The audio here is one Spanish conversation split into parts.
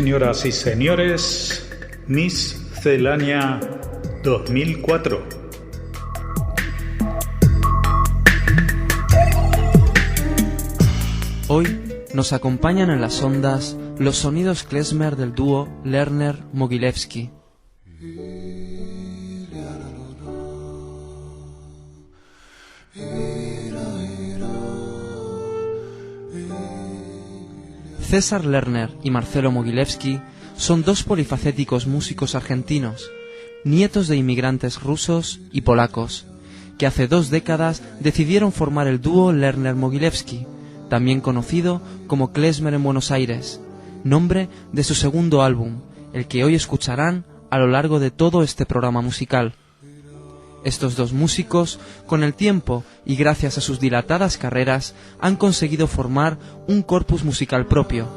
señoras y señores, Miscelánea 2004. Hoy nos acompañan en las ondas los sonidos klezmer del dúo Lerner-Mogilevsky. César Lerner y Marcelo Mogilevsky son dos polifacéticos músicos argentinos, nietos de inmigrantes rusos y polacos, que hace 2 décadas decidieron formar el dúo Lerner-Mogilevsky, también conocido como Klezmer en Buenos Aires, nombre de su segundo álbum, el que hoy escucharán a lo largo de todo este programa musical. Estos dos músicos, con el tiempo y gracias a sus dilatadas carreras, han conseguido formar un corpus musical propio,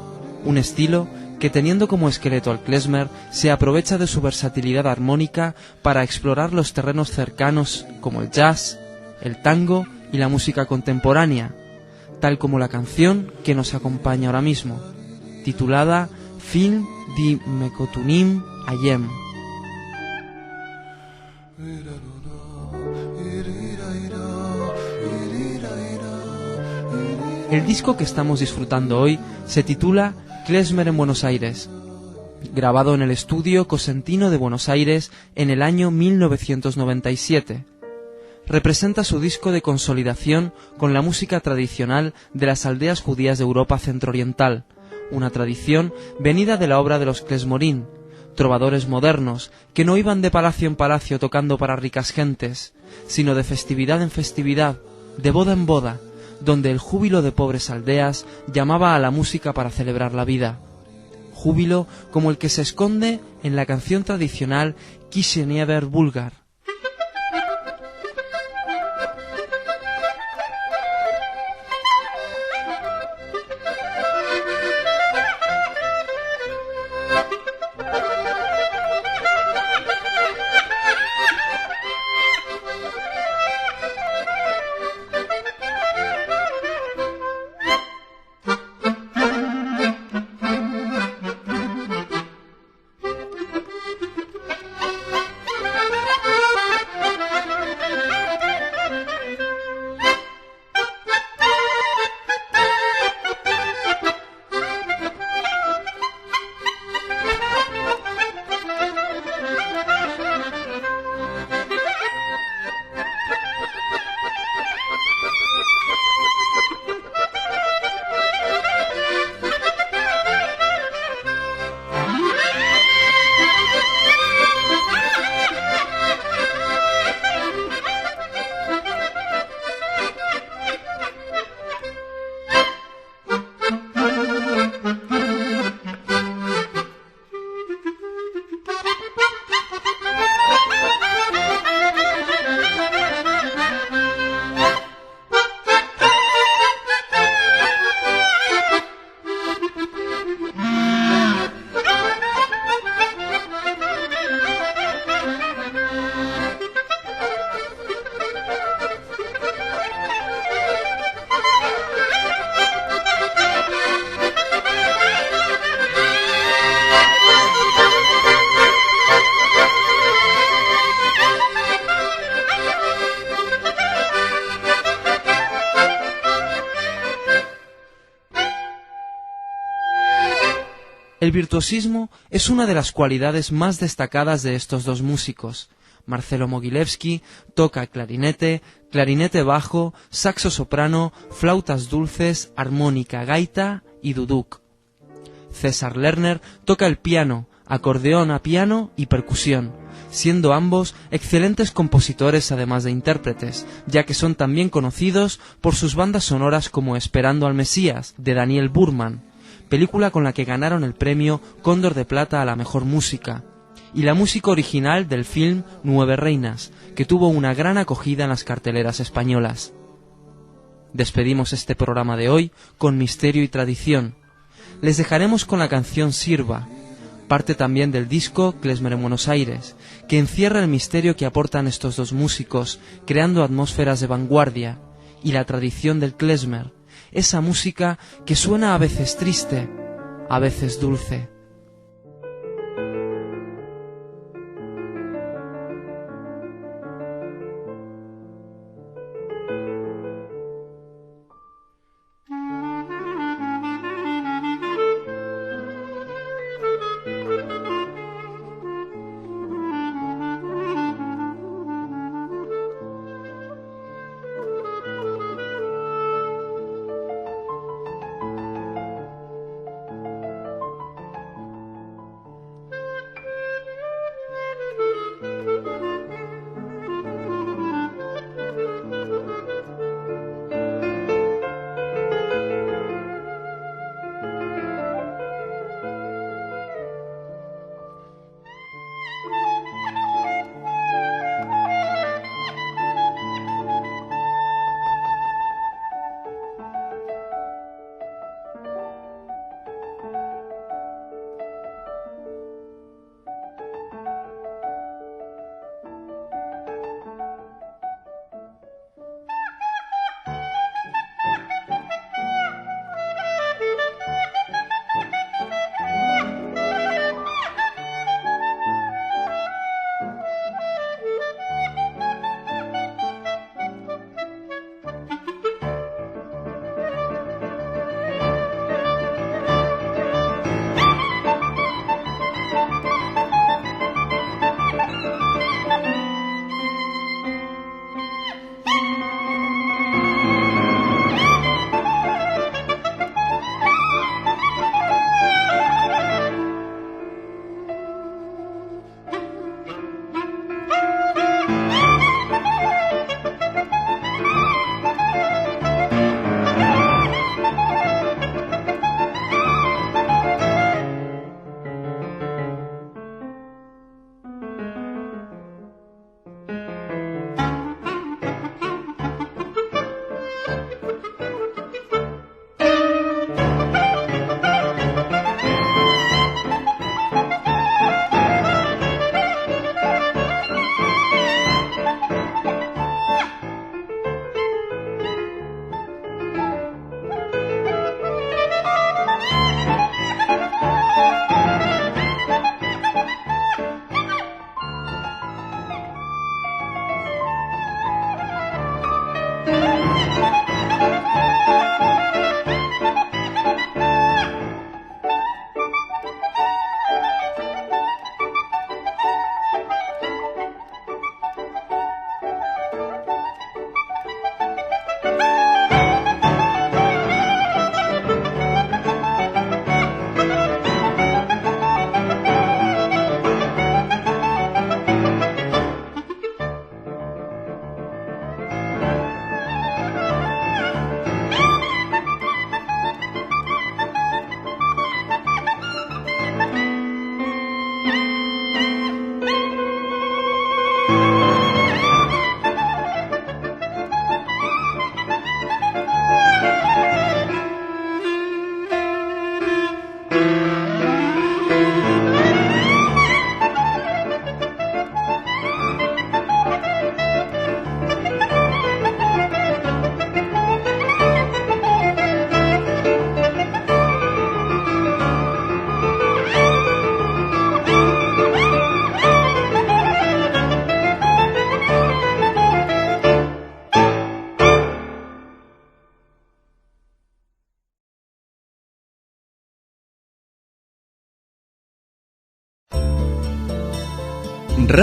un estilo que, teniendo como esqueleto al klezmer, se aprovecha de su versatilidad armónica para explorar los terrenos cercanos como el jazz, el tango y la música contemporánea, tal como la canción que nos acompaña ahora mismo, titulada Film di Mekotunim Ayem. El disco que estamos disfrutando hoy se titula Klezmer en Buenos Aires, grabado en el estudio Cosentino de Buenos Aires en el año 1997. Representa su disco de consolidación con la música tradicional de las aldeas judías de Europa centro-oriental, una tradición venida de la obra de los klezmorín, trovadores modernos que no iban de palacio en palacio tocando para ricas gentes, sino de festividad en festividad, de boda en boda, donde el júbilo de pobres aldeas llamaba a la música para celebrar la vida. Júbilo como el que se esconde en la canción tradicional Kisheniever Bulgar. El virtuosismo es una de las cualidades más destacadas de estos dos músicos. Marcelo Mogilevsky toca clarinete, clarinete bajo, saxo soprano, flautas dulces, armónica, gaita y duduk. César Lerner toca el piano, acordeón a piano y percusión, siendo ambos excelentes compositores además de intérpretes, ya que son también conocidos por sus bandas sonoras como Esperando al Mesías, de Daniel Burman, película con la que ganaron el premio Cóndor de Plata a la mejor música, y la música original del film 9 Reinas, que tuvo una gran acogida en las carteleras españolas. Despedimos este programa de hoy con misterio y tradición. Les dejaremos con la canción Sirva, parte también del disco Klezmer en Buenos Aires, que encierra el misterio que aportan estos dos músicos, creando atmósferas de vanguardia, y la tradición del klezmer, esa música que suena a veces triste, a veces dulce.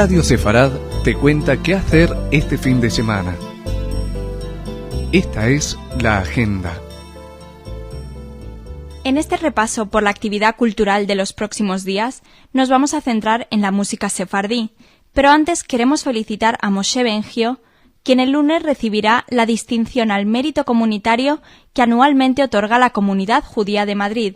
Radio Sefarad te cuenta qué hacer este fin de semana. Esta es la agenda. En este repaso por la actividad cultural de los próximos días, nos vamos a centrar en la música sefardí, pero antes queremos felicitar a Moshe Bengio, quien el lunes recibirá la distinción al mérito comunitario que anualmente otorga la Comunidad Judía de Madrid.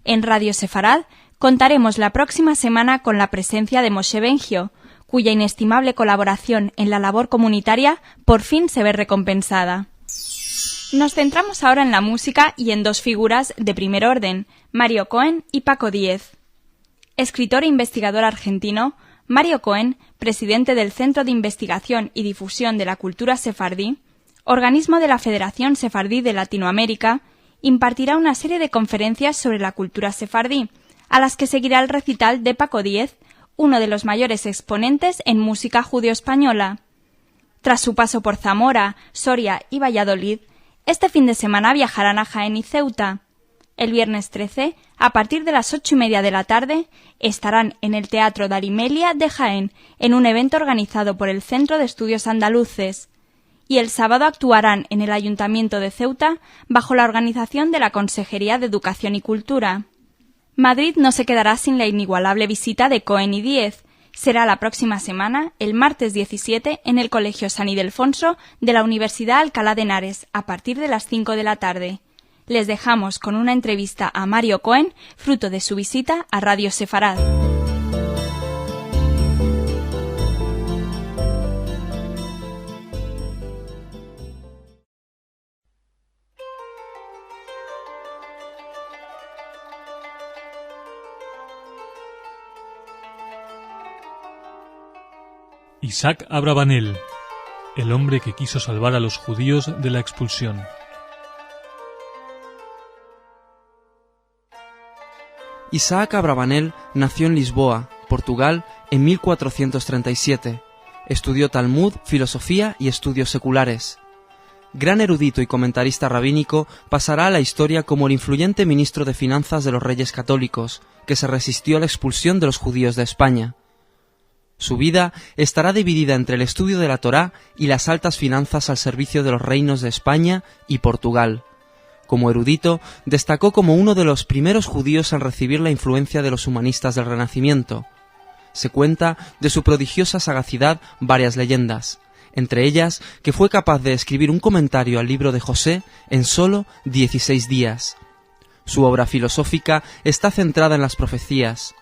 En Radio Sefarad contaremos la próxima semana con la presencia de Moshe Bengio, cuya inestimable colaboración en la labor comunitaria por fin se ve recompensada. Nos centramos ahora en la música y en dos figuras de primer orden, Mario Cohen y Paco Díez. Escritor e investigador argentino, Mario Cohen, presidente del Centro de Investigación y Difusión de la Cultura Sefardí, organismo de la Federación Sefardí de Latinoamérica, impartirá una serie de conferencias sobre la cultura sefardí, a las que seguirá el recital de Paco Díez, uno de los mayores exponentes en música judeo-española. Tras su paso por Zamora, Soria y Valladolid, este fin de semana viajarán a Jaén y Ceuta. El viernes 13, a partir de las 8:30 de la tarde, estarán en el Teatro Darimelia de Jaén, en un evento organizado por el Centro de Estudios Andaluces. Y el sábado actuarán en el Ayuntamiento de Ceuta, bajo la organización de la Consejería de Educación y Cultura. Madrid no se quedará sin la inigualable visita de Cohen y Díez. Será la próxima semana, el martes 17, en el Colegio San Ildefonso de la Universidad Alcalá de Henares, a partir de las 5 de la tarde. Les dejamos con una entrevista a Mario Cohen, fruto de su visita a Radio Sefarad. Isaac Abravanel, el hombre que quiso salvar a los judíos de la expulsión. Isaac Abravanel nació en Lisboa, Portugal, en 1437. Estudió Talmud, filosofía y estudios seculares. Gran erudito y comentarista rabínico, pasará a la historia como el influyente ministro de finanzas de los reyes católicos, que se resistió a la expulsión de los judíos de España. Su vida estará dividida entre el estudio de la Torá y las altas finanzas al servicio de los reinos de España y Portugal. Como erudito, destacó como uno de los primeros judíos en recibir la influencia de los humanistas del Renacimiento. Se cuenta de su prodigiosa sagacidad varias leyendas, entre ellas que fue capaz de escribir un comentario al libro de José en solo 16 días. Su obra filosófica está centrada en las profecías.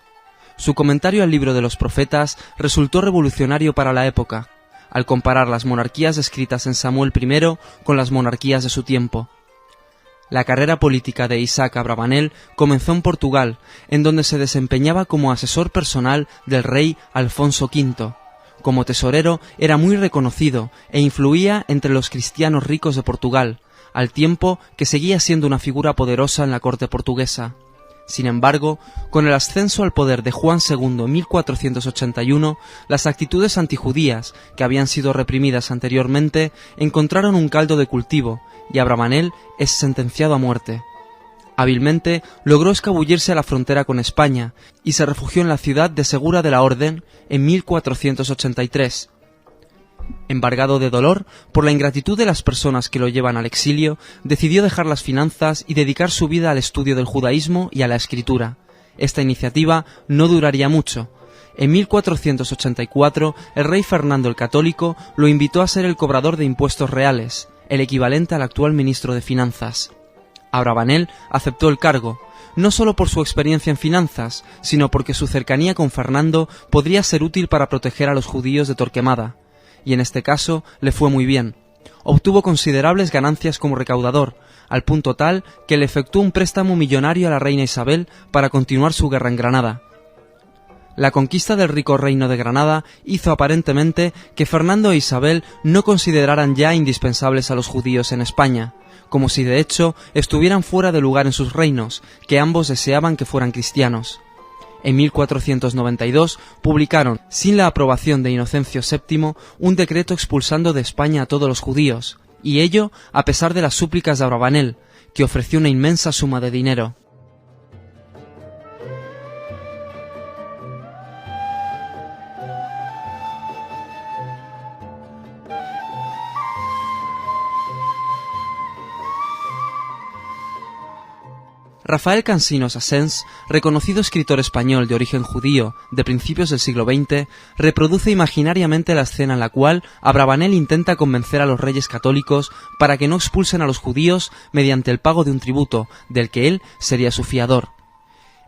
Su comentario al libro de los profetas resultó revolucionario para la época. al comparar las monarquías escritas en Samuel I con las monarquías de su tiempo. La carrera política de Isaac Abravanel comenzó en Portugal, en donde se desempeñaba como asesor personal del rey Alfonso V. Como tesorero era muy reconocido e influía entre los cristianos ricos de Portugal, al tiempo que seguía siendo una figura poderosa en la corte portuguesa. Sin embargo, con el ascenso al poder de Juan II en 1481, las actitudes antijudías, que habían sido reprimidas anteriormente, encontraron un caldo de cultivo, y Abravanel es sentenciado a muerte. Hábilmente logró escabullirse a la frontera con España y se refugió en la ciudad de Segura de la Orden en 1483. Embargado de dolor por la ingratitud de las personas que lo llevan al exilio, decidió dejar las finanzas y dedicar su vida al estudio del judaísmo y a la escritura. Esta iniciativa no duraría mucho. En 1484, el rey Fernando el Católico lo invitó a ser el cobrador de impuestos reales, el equivalente al actual ministro de Finanzas. Abravanel aceptó el cargo, no solo por su experiencia en finanzas, sino porque su cercanía con Fernando podría ser útil para proteger a los judíos de Torquemada. Y en este caso le fue muy bien. Obtuvo considerables ganancias como recaudador, al punto tal que le efectuó un préstamo millonario a la reina Isabel para continuar su guerra en Granada. La conquista del rico reino de Granada hizo aparentemente que Fernando e Isabel no consideraran ya indispensables a los judíos en España, como si de hecho estuvieran fuera de lugar en sus reinos, que ambos deseaban que fueran cristianos. En 1492 publicaron, sin la aprobación de Inocencio VII, un decreto expulsando de España a todos los judíos, y ello a pesar de las súplicas de Abravanel, que ofreció una inmensa suma de dinero. Rafael Cansinos Asens, reconocido escritor español de origen judío de principios del siglo XX, reproduce imaginariamente la escena en la cual Abravanel intenta convencer a los reyes católicos para que no expulsen a los judíos mediante el pago de un tributo, del que él sería su fiador.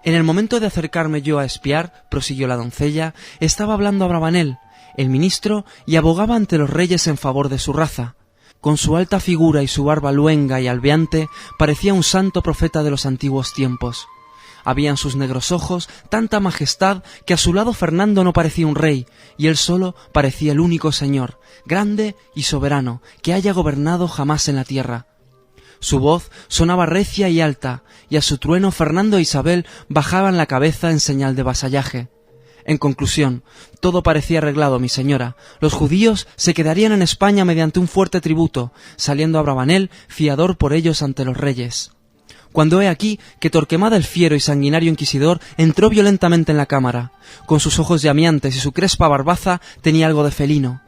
En el momento de acercarme yo a espiar, prosiguió la doncella, estaba hablando Abravanel, el ministro, y abogaba ante los reyes en favor de su raza. Con su alta figura y su barba luenga y albeante, parecía un santo profeta de los antiguos tiempos. Había en sus negros ojos tanta majestad que a su lado Fernando no parecía un rey, y él solo parecía el único señor, grande y soberano, que haya gobernado jamás en la tierra. Su voz sonaba recia y alta, y a su trueno Fernando e Isabel bajaban la cabeza en señal de vasallaje. En conclusión, todo parecía arreglado, mi señora. Los judíos se quedarían en España mediante un fuerte tributo, saliendo Abravanel fiador por ellos ante los reyes. Cuando he aquí que Torquemada el fiero y sanguinario inquisidor entró violentamente en la cámara. Con sus ojos llameantes y su crespa barbaza tenía algo de felino.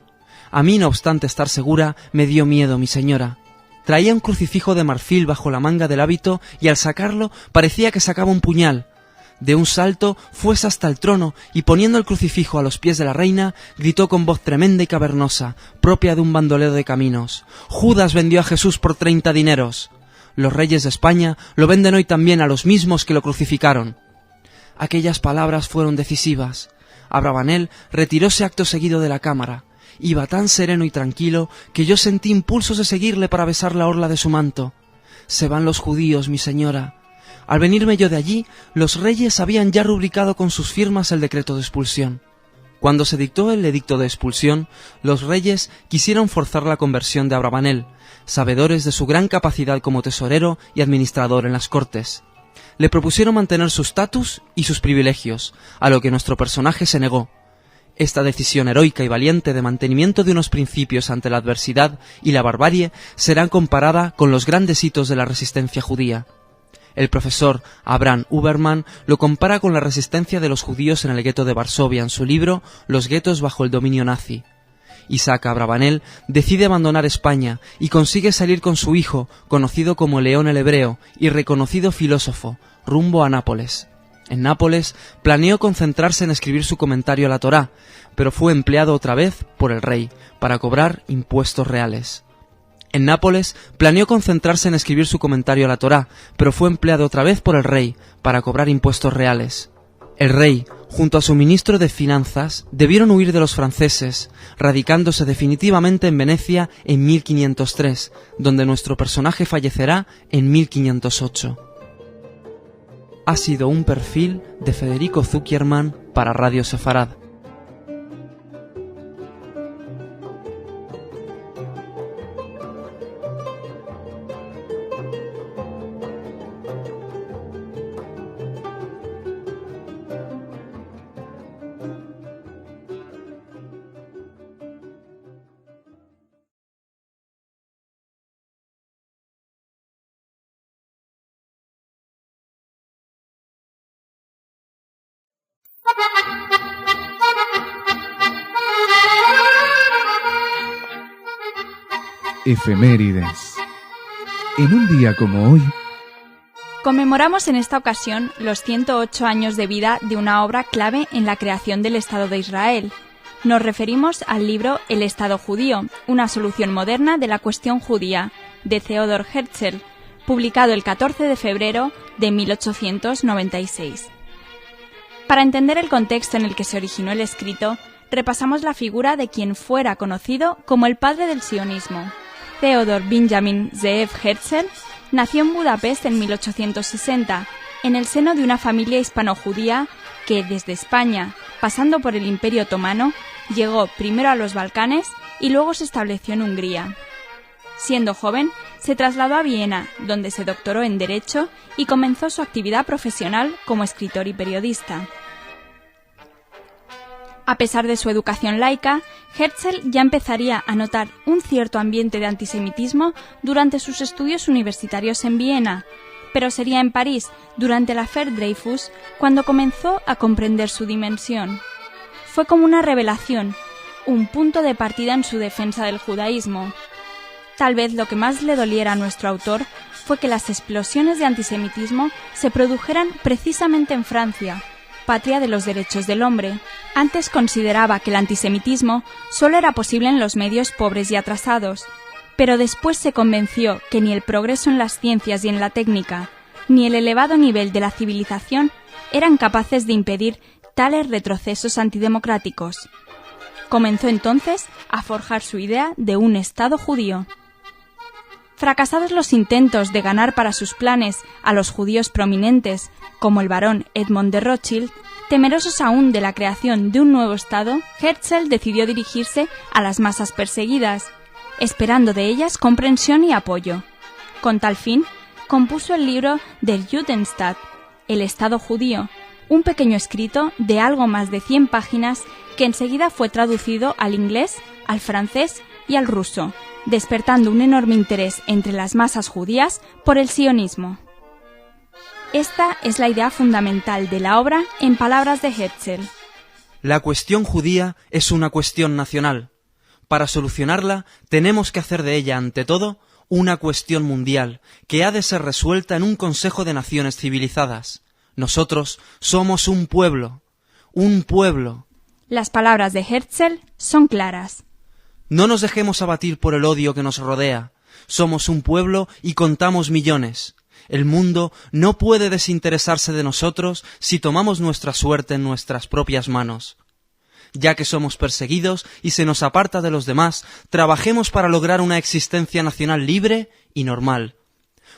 A mí, no obstante estar segura, me dio miedo, mi señora. Traía un crucifijo de marfil bajo la manga del hábito y al sacarlo parecía que sacaba un puñal. De un salto fuese hasta el trono y poniendo el crucifijo a los pies de la reina, gritó con voz tremenda y cavernosa, propia de un bandolero de caminos: «Judas vendió a Jesús por 30 dineros. Los reyes de España lo venden hoy también a los mismos que lo crucificaron». Aquellas palabras fueron decisivas. Abravanel retiróse acto seguido de la cámara. Iba tan sereno y tranquilo que yo sentí impulsos de seguirle para besar la orla de su manto. «Se van los judíos, mi señora». Al venirme yo de allí, los reyes habían ya rubricado con sus firmas el decreto de expulsión. Cuando se dictó el edicto de expulsión, los reyes quisieron forzar la conversión de Abravanel, sabedores de su gran capacidad como tesorero y administrador en las cortes. Le propusieron mantener su estatus y sus privilegios, a lo que nuestro personaje se negó. Esta decisión heroica y valiente de mantenimiento de unos principios ante la adversidad y la barbarie será comparada con los grandes hitos de la resistencia judía. El profesor Abraham Uberman lo compara con la resistencia de los judíos en el gueto de Varsovia en su libro Los guetos bajo el dominio nazi. Isaac Abravanel decide abandonar España y consigue salir con su hijo, conocido como León el Hebreo y reconocido filósofo, rumbo a Nápoles. En Nápoles planeó concentrarse en escribir su comentario a la Torá, pero fue empleado otra vez por el rey para cobrar impuestos reales. En Nápoles planeó concentrarse en escribir su comentario a la Torá, pero fue empleado otra vez por el rey para cobrar impuestos reales. El rey, junto a su ministro de Finanzas, debieron huir de los franceses, radicándose definitivamente en Venecia en 1503, donde nuestro personaje fallecerá en 1508. Ha sido un perfil de Federico Zuckerman para Radio Sefarad. Efemérides. En un día como hoy, conmemoramos en esta ocasión los 108 años de vida de una obra clave en la creación del Estado de Israel. Nos referimos al libro El Estado judío, una solución moderna de la cuestión judía, de Theodor Herzl, publicado el 14 de febrero de 1896. Para entender el contexto en el que se originó el escrito, repasamos la figura de quien fuera conocido como el padre del sionismo. Theodor Benjamin Zeev Herzl nació en Budapest en 1860, en el seno de una familia hispano-judía que, desde España, pasando por el Imperio Otomano, llegó primero a los Balcanes y luego se estableció en Hungría. Siendo joven, se trasladó a Viena, donde se doctoró en Derecho y comenzó su actividad profesional como escritor y periodista. A pesar de su educación laica, Herzl ya empezaría a notar un cierto ambiente de antisemitismo durante sus estudios universitarios en Viena, pero sería en París, durante la Affaire Dreyfus, cuando comenzó a comprender su dimensión. Fue como una revelación, un punto de partida en su defensa del judaísmo. Tal vez lo que más le doliera a nuestro autor fue que las explosiones de antisemitismo se produjeran precisamente en Francia, patria de los derechos del hombre. Antes consideraba que el antisemitismo solo era posible en los medios pobres y atrasados, pero después se convenció que ni el progreso en las ciencias y en la técnica, ni el elevado nivel de la civilización eran capaces de impedir tales retrocesos antidemocráticos. Comenzó entonces a forjar su idea de un Estado judío. Fracasados los intentos de ganar para sus planes a los judíos prominentes, como el barón Edmond de Rothschild, temerosos aún de la creación de un nuevo Estado, Herzl decidió dirigirse a las masas perseguidas, esperando de ellas comprensión y apoyo. Con tal fin, compuso el libro Der Judenstaat, el Estado judío, un pequeño escrito de algo más de 100 páginas que enseguida fue traducido al inglés, al francés y al ruso, despertando un enorme interés entre las masas judías por el sionismo. Esta es la idea fundamental de la obra en palabras de Herzl. La cuestión judía es una cuestión nacional. Para solucionarla, tenemos que hacer de ella, ante todo, una cuestión mundial, que ha de ser resuelta en un Consejo de Naciones Civilizadas. Nosotros somos un pueblo. Un pueblo. Las palabras de Herzl son claras. No nos dejemos abatir por el odio que nos rodea. Somos un pueblo y contamos millones. El mundo no puede desinteresarse de nosotros si tomamos nuestra suerte en nuestras propias manos. Ya que somos perseguidos y se nos aparta de los demás, trabajemos para lograr una existencia nacional libre y normal.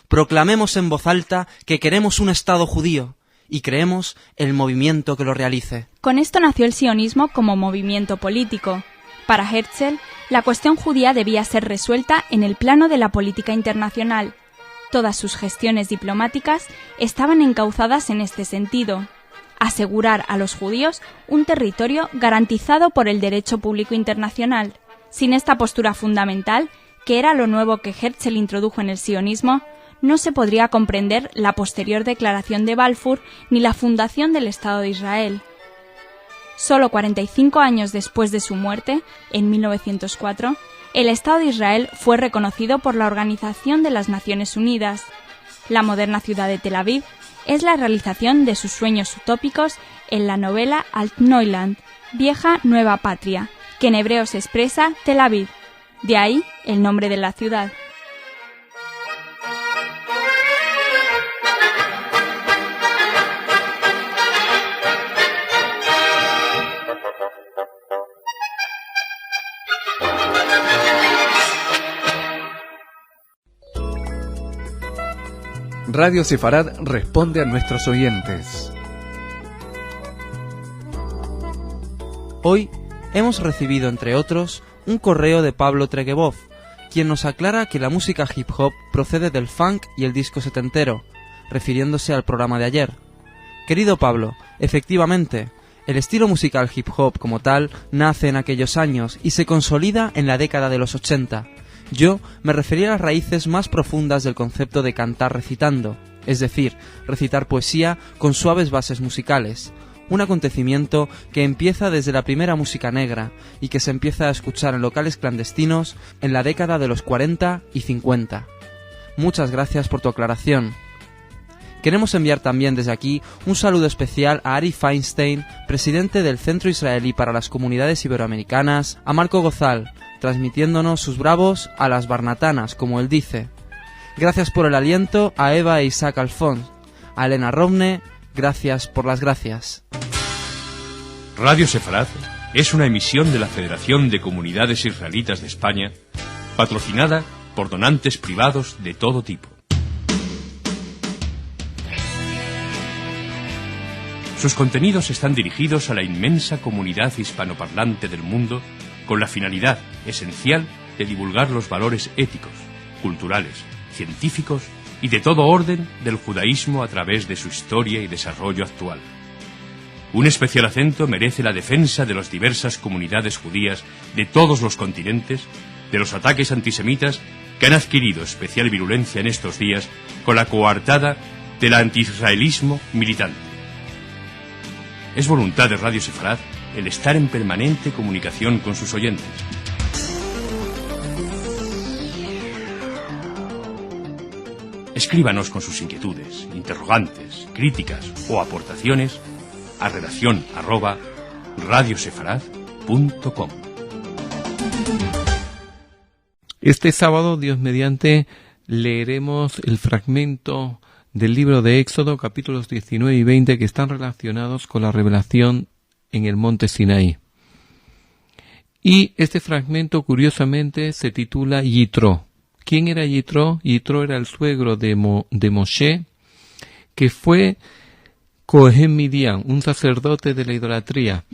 Proclamemos en voz alta que queremos un Estado judío y creemos el movimiento que lo realice. Con esto nació el sionismo como movimiento político. Para Herzl, la cuestión judía debía ser resuelta en el plano de la política internacional. Todas sus gestiones diplomáticas estaban encauzadas en este sentido: asegurar a los judíos un territorio garantizado por el derecho público internacional. Sin esta postura fundamental, que era lo nuevo que Herzl introdujo en el sionismo, no se podría comprender la posterior declaración de Balfour ni la fundación del Estado de Israel. Solo 45 años después de su muerte, en 1904, el Estado de Israel fue reconocido por la Organización de las Naciones Unidas. La moderna ciudad de Tel Aviv es la realización de sus sueños utópicos en la novela Alt-Neuland, vieja nueva patria, que en hebreo se expresa Tel Aviv. De ahí el nombre de la ciudad. Radio Sefarad responde a nuestros oyentes. Hoy hemos recibido, entre otros, un correo de Pablo Tregebov, quien nos aclara que la música hip hop procede del funk y el disco setentero, refiriéndose al programa de ayer. Querido Pablo, efectivamente, el estilo musical hip hop como tal nace en aquellos años y se consolida en la década de los 80. Yo me refería a las raíces más profundas del concepto de cantar recitando, es decir, recitar poesía con suaves bases musicales, un acontecimiento que empieza desde la primera música negra y que se empieza a escuchar en locales clandestinos en la década de los 40 y 50. Muchas gracias por tu aclaración. Queremos enviar también desde aquí un saludo especial a Ari Feinstein, presidente del Centro Israelí para las Comunidades Iberoamericanas, a Marco Gozal, transmitiéndonos sus bravos a las barnatanas, como él dice. Gracias por el aliento a Eva e Isaac Alfons, a Elena Rovne, gracias por las gracias. Radio Sefarad es una emisión de la Federación de Comunidades Israelitas de España, patrocinada por donantes privados de todo tipo. Sus contenidos están dirigidos a la inmensa comunidad hispanoparlante del mundo con la finalidad esencial de divulgar los valores éticos, culturales, científicos y de todo orden del judaísmo a través de su historia y desarrollo actual. Un especial acento merece la defensa de las diversas comunidades judías de todos los continentes, de los ataques antisemitas que han adquirido especial virulencia en estos días con la coartada del antiisraelismo militante. Es voluntad de Radio Sefarad el estar en permanente comunicación con sus oyentes. Escríbanos con sus inquietudes, interrogantes, críticas o aportaciones a redacción@radiosefarad.com. Este sábado, Dios mediante, leeremos el fragmento del libro de Éxodo, capítulos 19 y 20, que están relacionados con la revelación en el monte Sinaí. Y este fragmento, curiosamente, se titula Yitro. ¿Quién era Yitro? Yitro era el suegro de Moshe, que fue Cohen Midian, un sacerdote de la idolatría.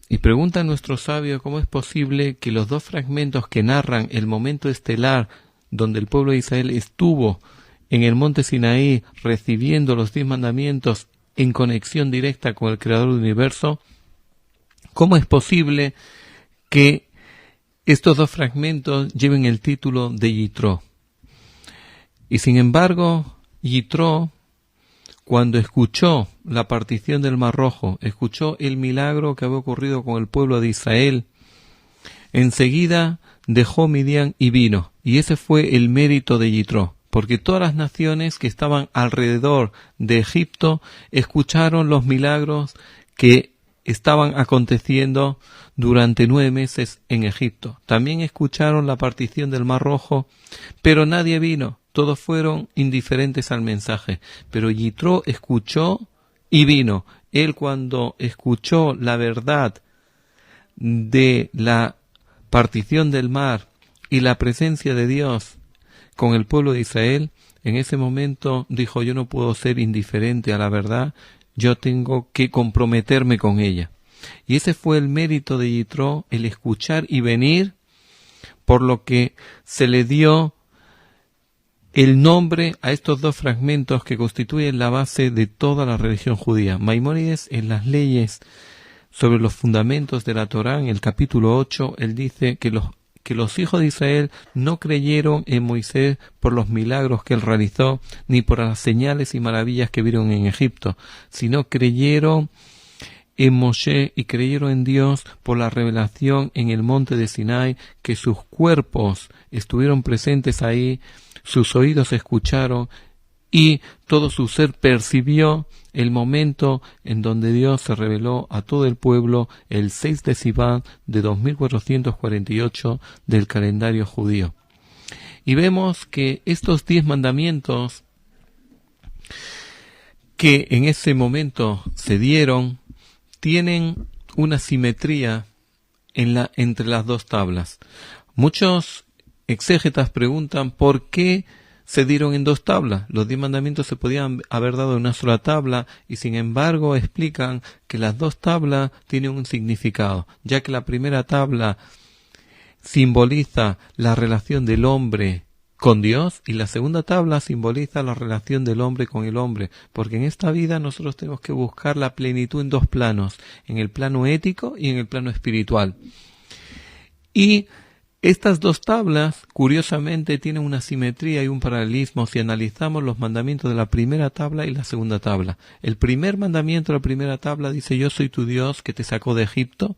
Y pregunta a nuestro sabio cómo es posible que los dos fragmentos que narran el momento estelar donde el pueblo de Israel estuvo en el monte Sinaí recibiendo los 10 mandamientos en conexión directa con el Creador del universo, ¿cómo es posible que estos dos fragmentos lleven el título de Yitro? Y sin embargo, Yitro, cuando escuchó la partición del Mar Rojo, escuchó el milagro que había ocurrido con el pueblo de Israel, enseguida dejó Midian y vino. Y ese fue el mérito de Yitro, porque todas las naciones que estaban alrededor de Egipto escucharon los milagros que estaban aconteciendo durante 9 meses en Egipto. También escucharon la partición del Mar Rojo, pero nadie vino. Todos fueron indiferentes al mensaje. Pero Yitro escuchó y vino. Él, cuando escuchó la verdad de la partición del mar y la presencia de Dios con el pueblo de Israel, en ese momento dijo: yo no puedo ser indiferente a la verdad, yo tengo que comprometerme con ella. Y ese fue el mérito de Yitro, el escuchar y venir, por lo que se le dio el nombre a estos dos fragmentos que constituyen la base de toda la religión judía. Maimónides, en las leyes sobre los fundamentos de la Torá, en el capítulo 8, él dice que los hijos de Israel no creyeron en Moisés por los milagros que él realizó, ni por las señales y maravillas que vieron en Egipto, sino creyeron en Moshe y creyeron en Dios por la revelación en el monte de Sinai, que sus cuerpos estuvieron presentes ahí, sus oídos escucharon y todo su ser percibió el momento en donde Dios se reveló a todo el pueblo el 6 de Sivan de 2448 del calendario judío. Y vemos que estos 10 mandamientos que en ese momento se dieron tienen una simetría entre las dos tablas. Muchos exégetas preguntan por qué se dieron en 2 tablas. Los 10 mandamientos se podían haber dado en una sola tabla y sin embargo explican que las 2 tablas tienen un significado, ya que la primera tabla simboliza la relación del hombre con Dios y la segunda tabla simboliza la relación del hombre con el hombre, porque en esta vida nosotros tenemos que buscar la plenitud en 2 planos, en el plano ético y en el plano espiritual. Y estas 2 tablas, curiosamente, tienen una simetría y un paralelismo si analizamos los mandamientos de la primera tabla y la segunda tabla. El primer mandamiento de la primera tabla dice: yo soy tu Dios que te sacó de Egipto.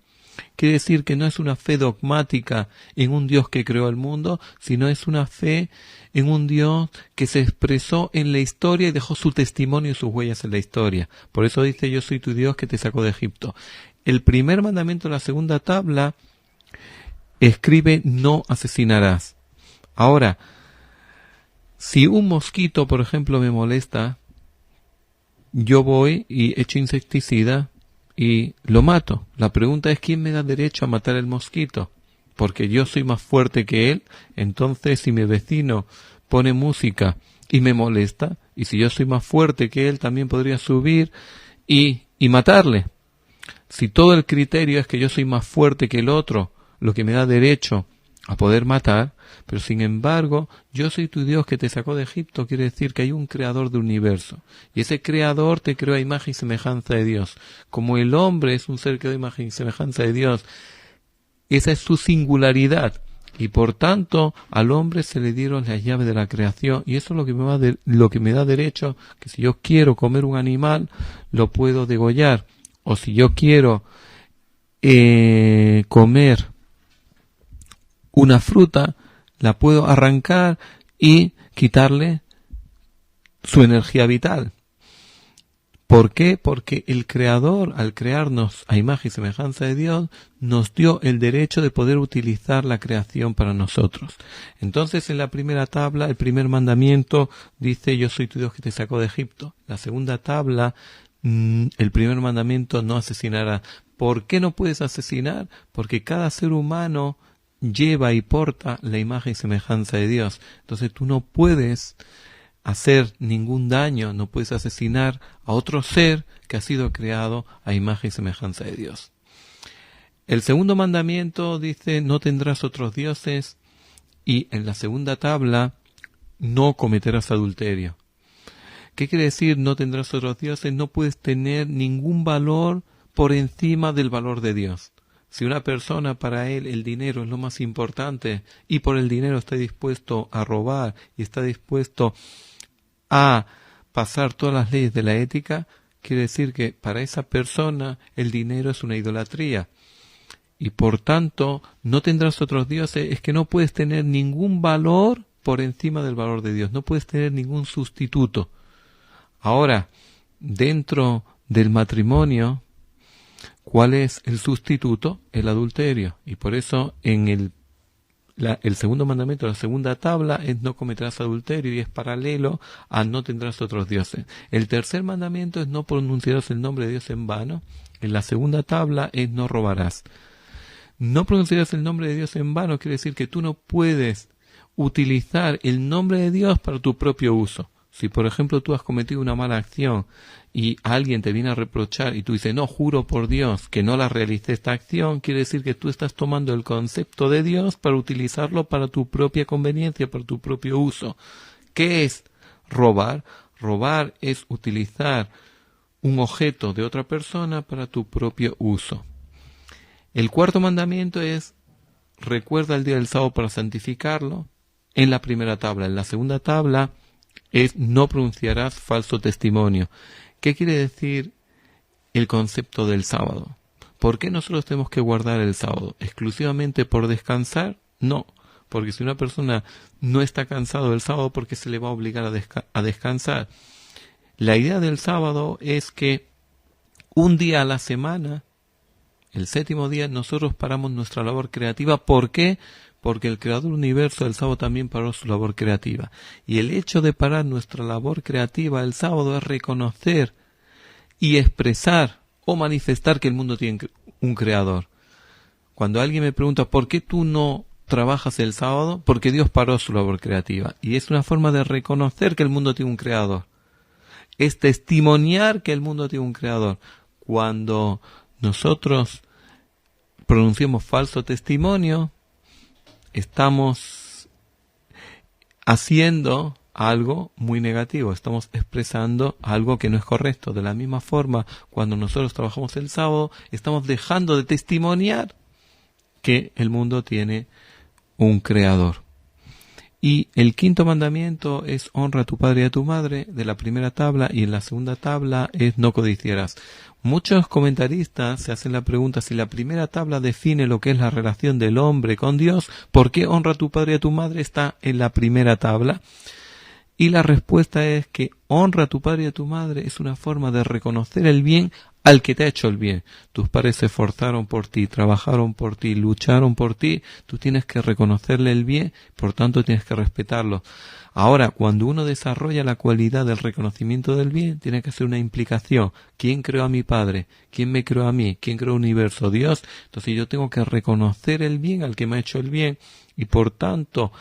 Quiere decir que no es una fe dogmática en un Dios que creó el mundo, sino es una fe en un Dios que se expresó en la historia y dejó su testimonio y sus huellas en la historia. Por eso dice: yo soy tu Dios que te sacó de Egipto. El primer mandamiento de la segunda tabla escribe: no asesinarás. Ahora, si un mosquito, por ejemplo, me molesta, yo voy y echo insecticida y lo mato. La pregunta es: ¿quién me da derecho a matar el mosquito? Porque yo soy más fuerte que él. Entonces, si mi vecino pone música y me molesta, y si yo soy más fuerte que él, también podría subir y matarle. Si todo el criterio es que yo soy más fuerte que el otro, lo que me da derecho a poder matar, pero sin embargo, yo soy tu Dios que te sacó de Egipto, quiere decir que hay un creador del universo. Y ese creador te creó a imagen y semejanza de Dios. Como el hombre es un ser creado a imagen y semejanza de Dios, esa es su singularidad. Y por tanto, al hombre se le dieron las llaves de la creación. Y eso es lo que me da derecho, que si yo quiero comer un animal, lo puedo degollar. O si yo quiero comer una fruta, la puedo arrancar y quitarle su energía vital. ¿Por qué? Porque el Creador, al crearnos a imagen y semejanza de Dios, nos dio el derecho de poder utilizar la creación para nosotros. Entonces, en la primera tabla, el primer mandamiento dice: yo soy tu Dios que te sacó de Egipto. La segunda tabla, el primer mandamiento: no asesinarás. ¿Por qué no puedes asesinar? Porque cada ser humano lleva y porta la imagen y semejanza de Dios. Entonces tú no puedes hacer ningún daño, no puedes asesinar a otro ser que ha sido creado a imagen y semejanza de Dios. El segundo mandamiento dice: no tendrás otros dioses, y en la segunda tabla: no cometerás adulterio. ¿Qué quiere decir no tendrás otros dioses? No puedes tener ningún valor por encima del valor de Dios. Si una persona, para él el dinero es lo más importante y por el dinero está dispuesto a robar y está dispuesto a pasar todas las leyes de la ética, quiere decir que para esa persona el dinero es una idolatría. Y por tanto, no tendrás otros dioses, es que no puedes tener ningún valor por encima del valor de Dios, no puedes tener ningún sustituto. Ahora, dentro del matrimonio, ¿cuál es el sustituto? El adulterio. Y por eso en el segundo mandamiento, la segunda tabla, es: no cometerás adulterio, y es paralelo a no tendrás otros dioses. El tercer mandamiento es: no pronunciarás el nombre de Dios en vano. En la segunda tabla es: no robarás. No pronunciarás el nombre de Dios en vano quiere decir que tú no puedes utilizar el nombre de Dios para tu propio uso. Si, por ejemplo, tú has cometido una mala acción y alguien te viene a reprochar y tú dices: no, juro por Dios que no la realicé esta acción, quiere decir que tú estás tomando el concepto de Dios para utilizarlo para tu propia conveniencia, para tu propio uso. ¿Qué es robar? Robar es utilizar un objeto de otra persona para tu propio uso. El cuarto mandamiento es: recuerda el día del sábado para santificarlo. En la primera tabla. En la segunda tabla es: no pronunciarás falso testimonio. ¿Qué quiere decir el concepto del sábado? ¿Por qué nosotros tenemos que guardar el sábado? ¿Exclusivamente por descansar? No, porque si una persona no está cansado del sábado, ¿por qué se le va a obligar a descansar? La idea del sábado es que un día a la semana, el séptimo día, nosotros paramos nuestra labor creativa. ¿Por qué? Porque el creador del universo el sábado también paró su labor creativa. Y el hecho de parar nuestra labor creativa el sábado es reconocer y expresar o manifestar que el mundo tiene un creador. Cuando alguien me pregunta: ¿por qué tú no trabajas el sábado? Porque Dios paró su labor creativa. Y es una forma de reconocer que el mundo tiene un creador. Es testimoniar que el mundo tiene un creador. Cuando nosotros pronunciamos falso testimonio, estamos haciendo algo muy negativo, estamos expresando algo que no es correcto. De la misma forma, cuando nosotros trabajamos el sábado, estamos dejando de testimoniar que el mundo tiene un creador. Y el quinto mandamiento es honra a tu padre y a tu madre, de la primera tabla, y en la segunda tabla es no codiciarás. Muchos comentaristas se hacen la pregunta, si la primera tabla define lo que es la relación del hombre con Dios, ¿por qué honra a tu padre y a tu madre está en la primera tabla? Y la respuesta es que honra a tu padre y a tu madre es una forma de reconocer el bien al que te ha hecho el bien. Tus padres se esforzaron por ti, trabajaron por ti, lucharon por ti. Tú tienes que reconocerle el bien, por tanto tienes que respetarlo. Ahora, cuando uno desarrolla la cualidad del reconocimiento del bien, tiene que hacer una implicación. ¿Quién creó a mi padre? ¿Quién me creó a mí? ¿Quién creó el universo? Dios. Entonces yo tengo que reconocer el bien al que me ha hecho el bien y por tanto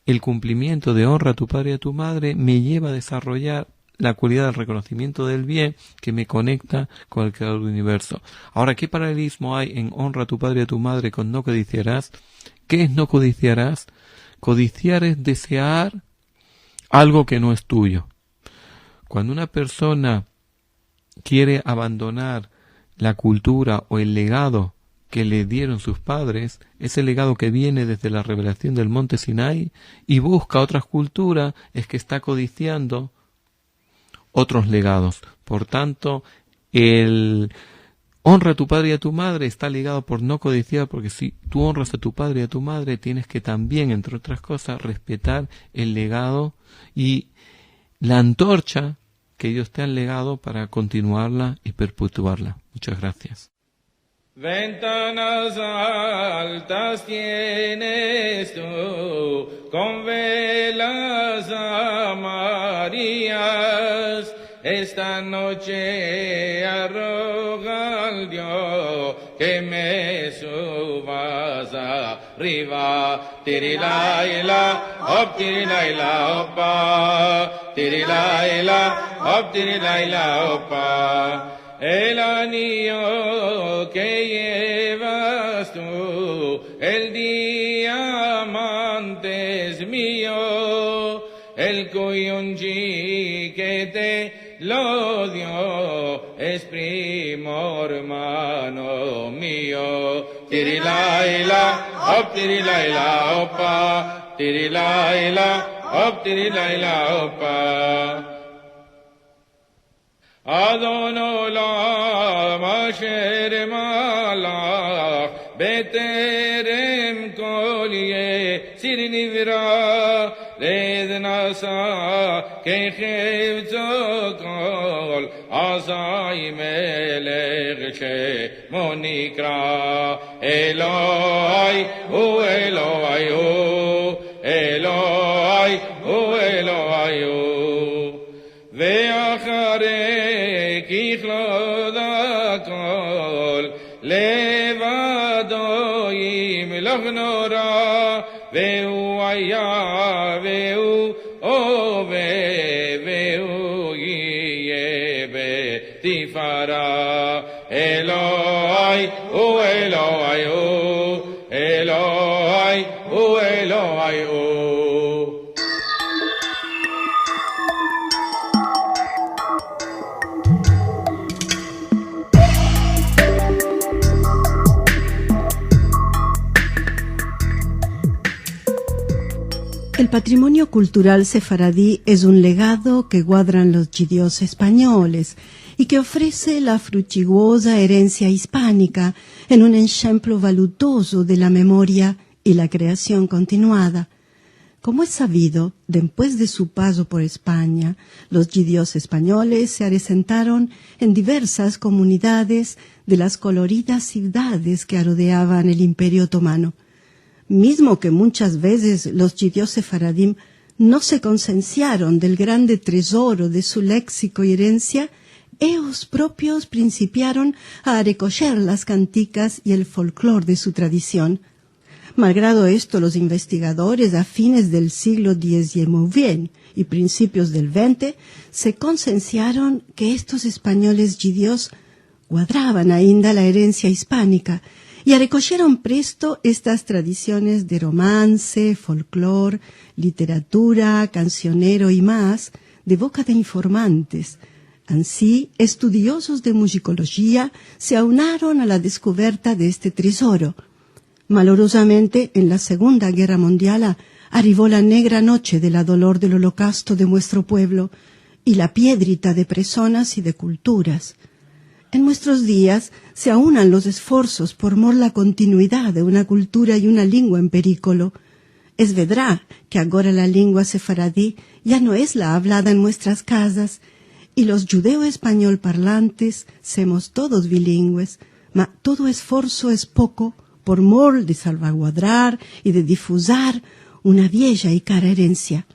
el cumplimiento de honra a tu padre y a tu madre me lleva a desarrollar la cualidad del reconocimiento del bien que me conecta con el creador del universo. Ahora, ¿qué paralelismo hay en honra a tu padre y a tu madre con no codiciarás? ¿Qué es no codiciarás? Codiciar es desear algo que no es tuyo. Cuando una persona quiere abandonar la cultura o el legado que le dieron sus padres, ese legado que viene desde la revelación del monte Sinai, y busca otras culturas, es que está codiciando otros legados. Por tanto, el honra a tu padre y a tu madre está ligado por no codiciar, porque si tú honras a tu padre y a tu madre, tienes que también, entre otras cosas, respetar el legado y la antorcha que ellos te han legado para continuarla y perpetuarla. Muchas gracias. Ventanas altas tienes tú, con velas amarillas, esta noche arroga al Dios que me subas arriba. Tirilaila, hop, tirilaila, opa, tirilaila, hop, tirilaila, opa. El anillo que llevas tú, el diamante es mío, el cuyunji que te lo dio es primo hermano mío. Tirilaila, hop, tirilaila, opa, tirilaila, hop, tirilaila, opa. Adon olam asher malach beterem kol yesir nivra led nasa kechevzo kol azai melech shemo nikra Eloi hu Eloi hu Eloi hu Eloi hu ve'acharei לבדו ימלוך נורא והוא היה והוא הווה והוא יהיה בתפארה אלוהי הוא אלוהי הוא אלוהי הוא אלוהי הוא. El patrimonio cultural sefaradí es un legado que guardan los judíos españoles y que ofrece la fructuosa herencia hispánica en un ejemplo valutoso de la memoria y la creación continuada. Como es sabido, después de su paso por España, los judíos españoles se asentaron en diversas comunidades de las coloridas ciudades que rodeaban el Imperio Otomano. Mismo que muchas veces los judíos sefaradim no se concienciaron del grande tesoro de su léxico y herencia, ellos propios principiaron a recoger las canticas y el folclore de su tradición. Malgrado esto, los investigadores a fines del siglo XIX y principios del XX se concienciaron que estos españoles judíos guardaban ainda la herencia hispánica y recogieron presto estas tradiciones de romance, folclore, literatura, cancionero y más de boca de informantes. Así, estudiosos de musicología se aunaron a la descubierta de este tesoro. Malorosamente, en la Segunda Guerra Mundial arribó la negra noche de la dolor del holocausto de nuestro pueblo y la piedrita de personas y de culturas. En nuestros días se aunan los esfuerzos por mor la continuidad de una cultura y una lengua en perícolo. Es verdad que ahora la lengua sefaradí ya no es la hablada en nuestras casas, y los judeo-español parlantes somos todos bilingües, mas todo esfuerzo es poco por mor de salvaguardar y de difusar una vieja y cara herencia.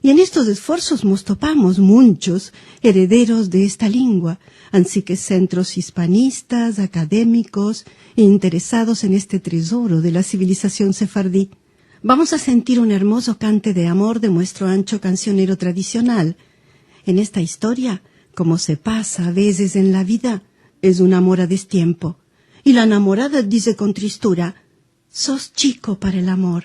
Y en estos esfuerzos nos topamos muchos herederos de esta lengua, así que centros hispanistas, académicos e interesados en este tesoro de la civilización sefardí. Vamos a sentir un hermoso cante de amor de nuestro ancho cancionero tradicional. En esta historia, como se pasa a veces en la vida, es un amor a destiempo. Y la enamorada dice con tristura: «Sos chico para el amor».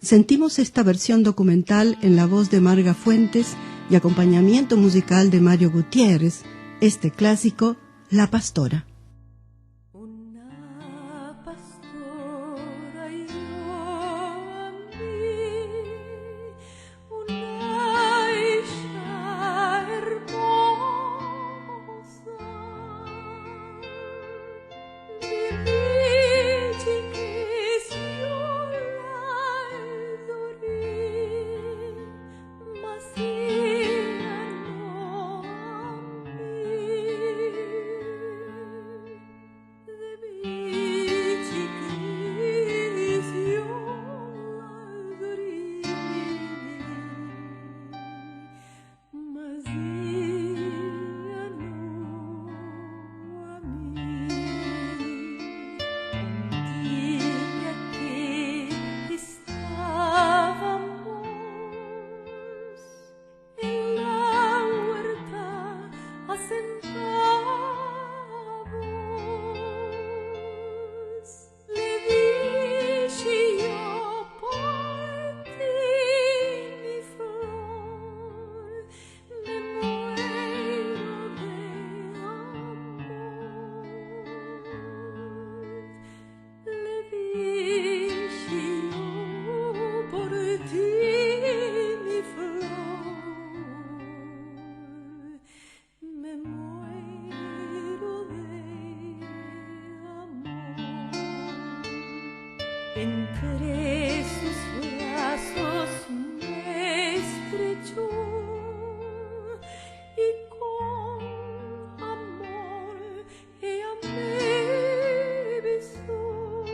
Sentimos esta versión documental en la voz de Marga Fuentes y acompañamiento musical de Mario Gutiérrez, este clásico, La Pastora. Entre sus brazos me estrechó y con amor ella me besó.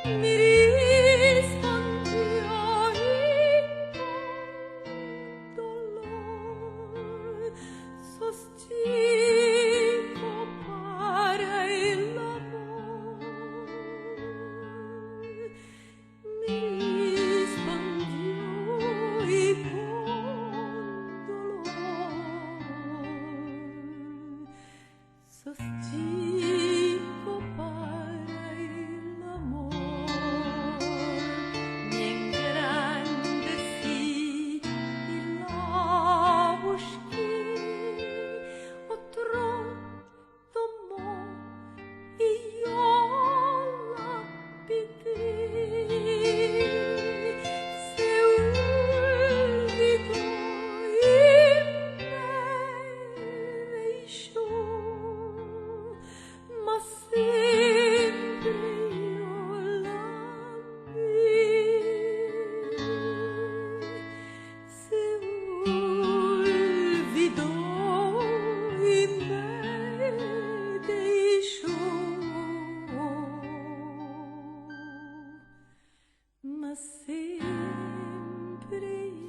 Mi distancia y con dolor sostigo para el amor.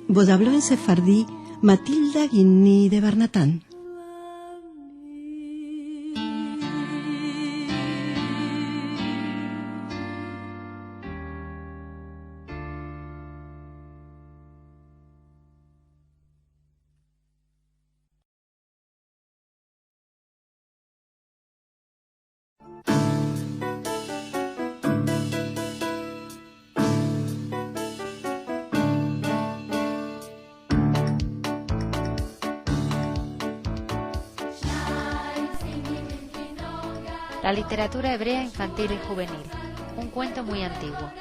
Vos habló en sefardí Matilda Guinní de Barnatán. La literatura hebrea infantil y juvenil, un cuento muy antiguo.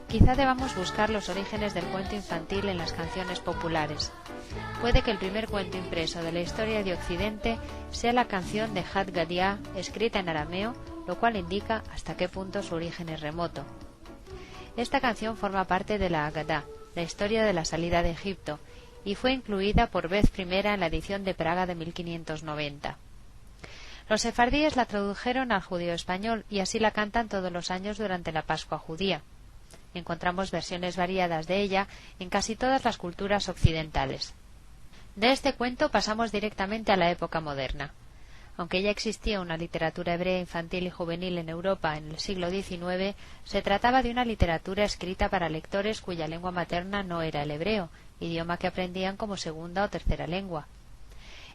Quizá debamos buscar los orígenes del cuento infantil en las canciones populares. Puede que el primer cuento impreso de la historia de Occidente sea la canción de Had Gadya, escrita en arameo, lo cual indica hasta qué punto su origen es remoto. Esta canción forma parte de la Agadá, la historia de la salida de Egipto, y fue incluida por vez primera en la edición de Praga de 1590. Los sefardíes la tradujeron al judío español y así la cantan todos los años durante la Pascua judía. Encontramos versiones variadas de ella en casi todas las culturas occidentales. De este cuento pasamos directamente a la época moderna. Aunque ya existía una literatura hebrea infantil y juvenil en Europa en el siglo XIX, se trataba de una literatura escrita para lectores cuya lengua materna no era el hebreo, idioma que aprendían como segunda o tercera lengua.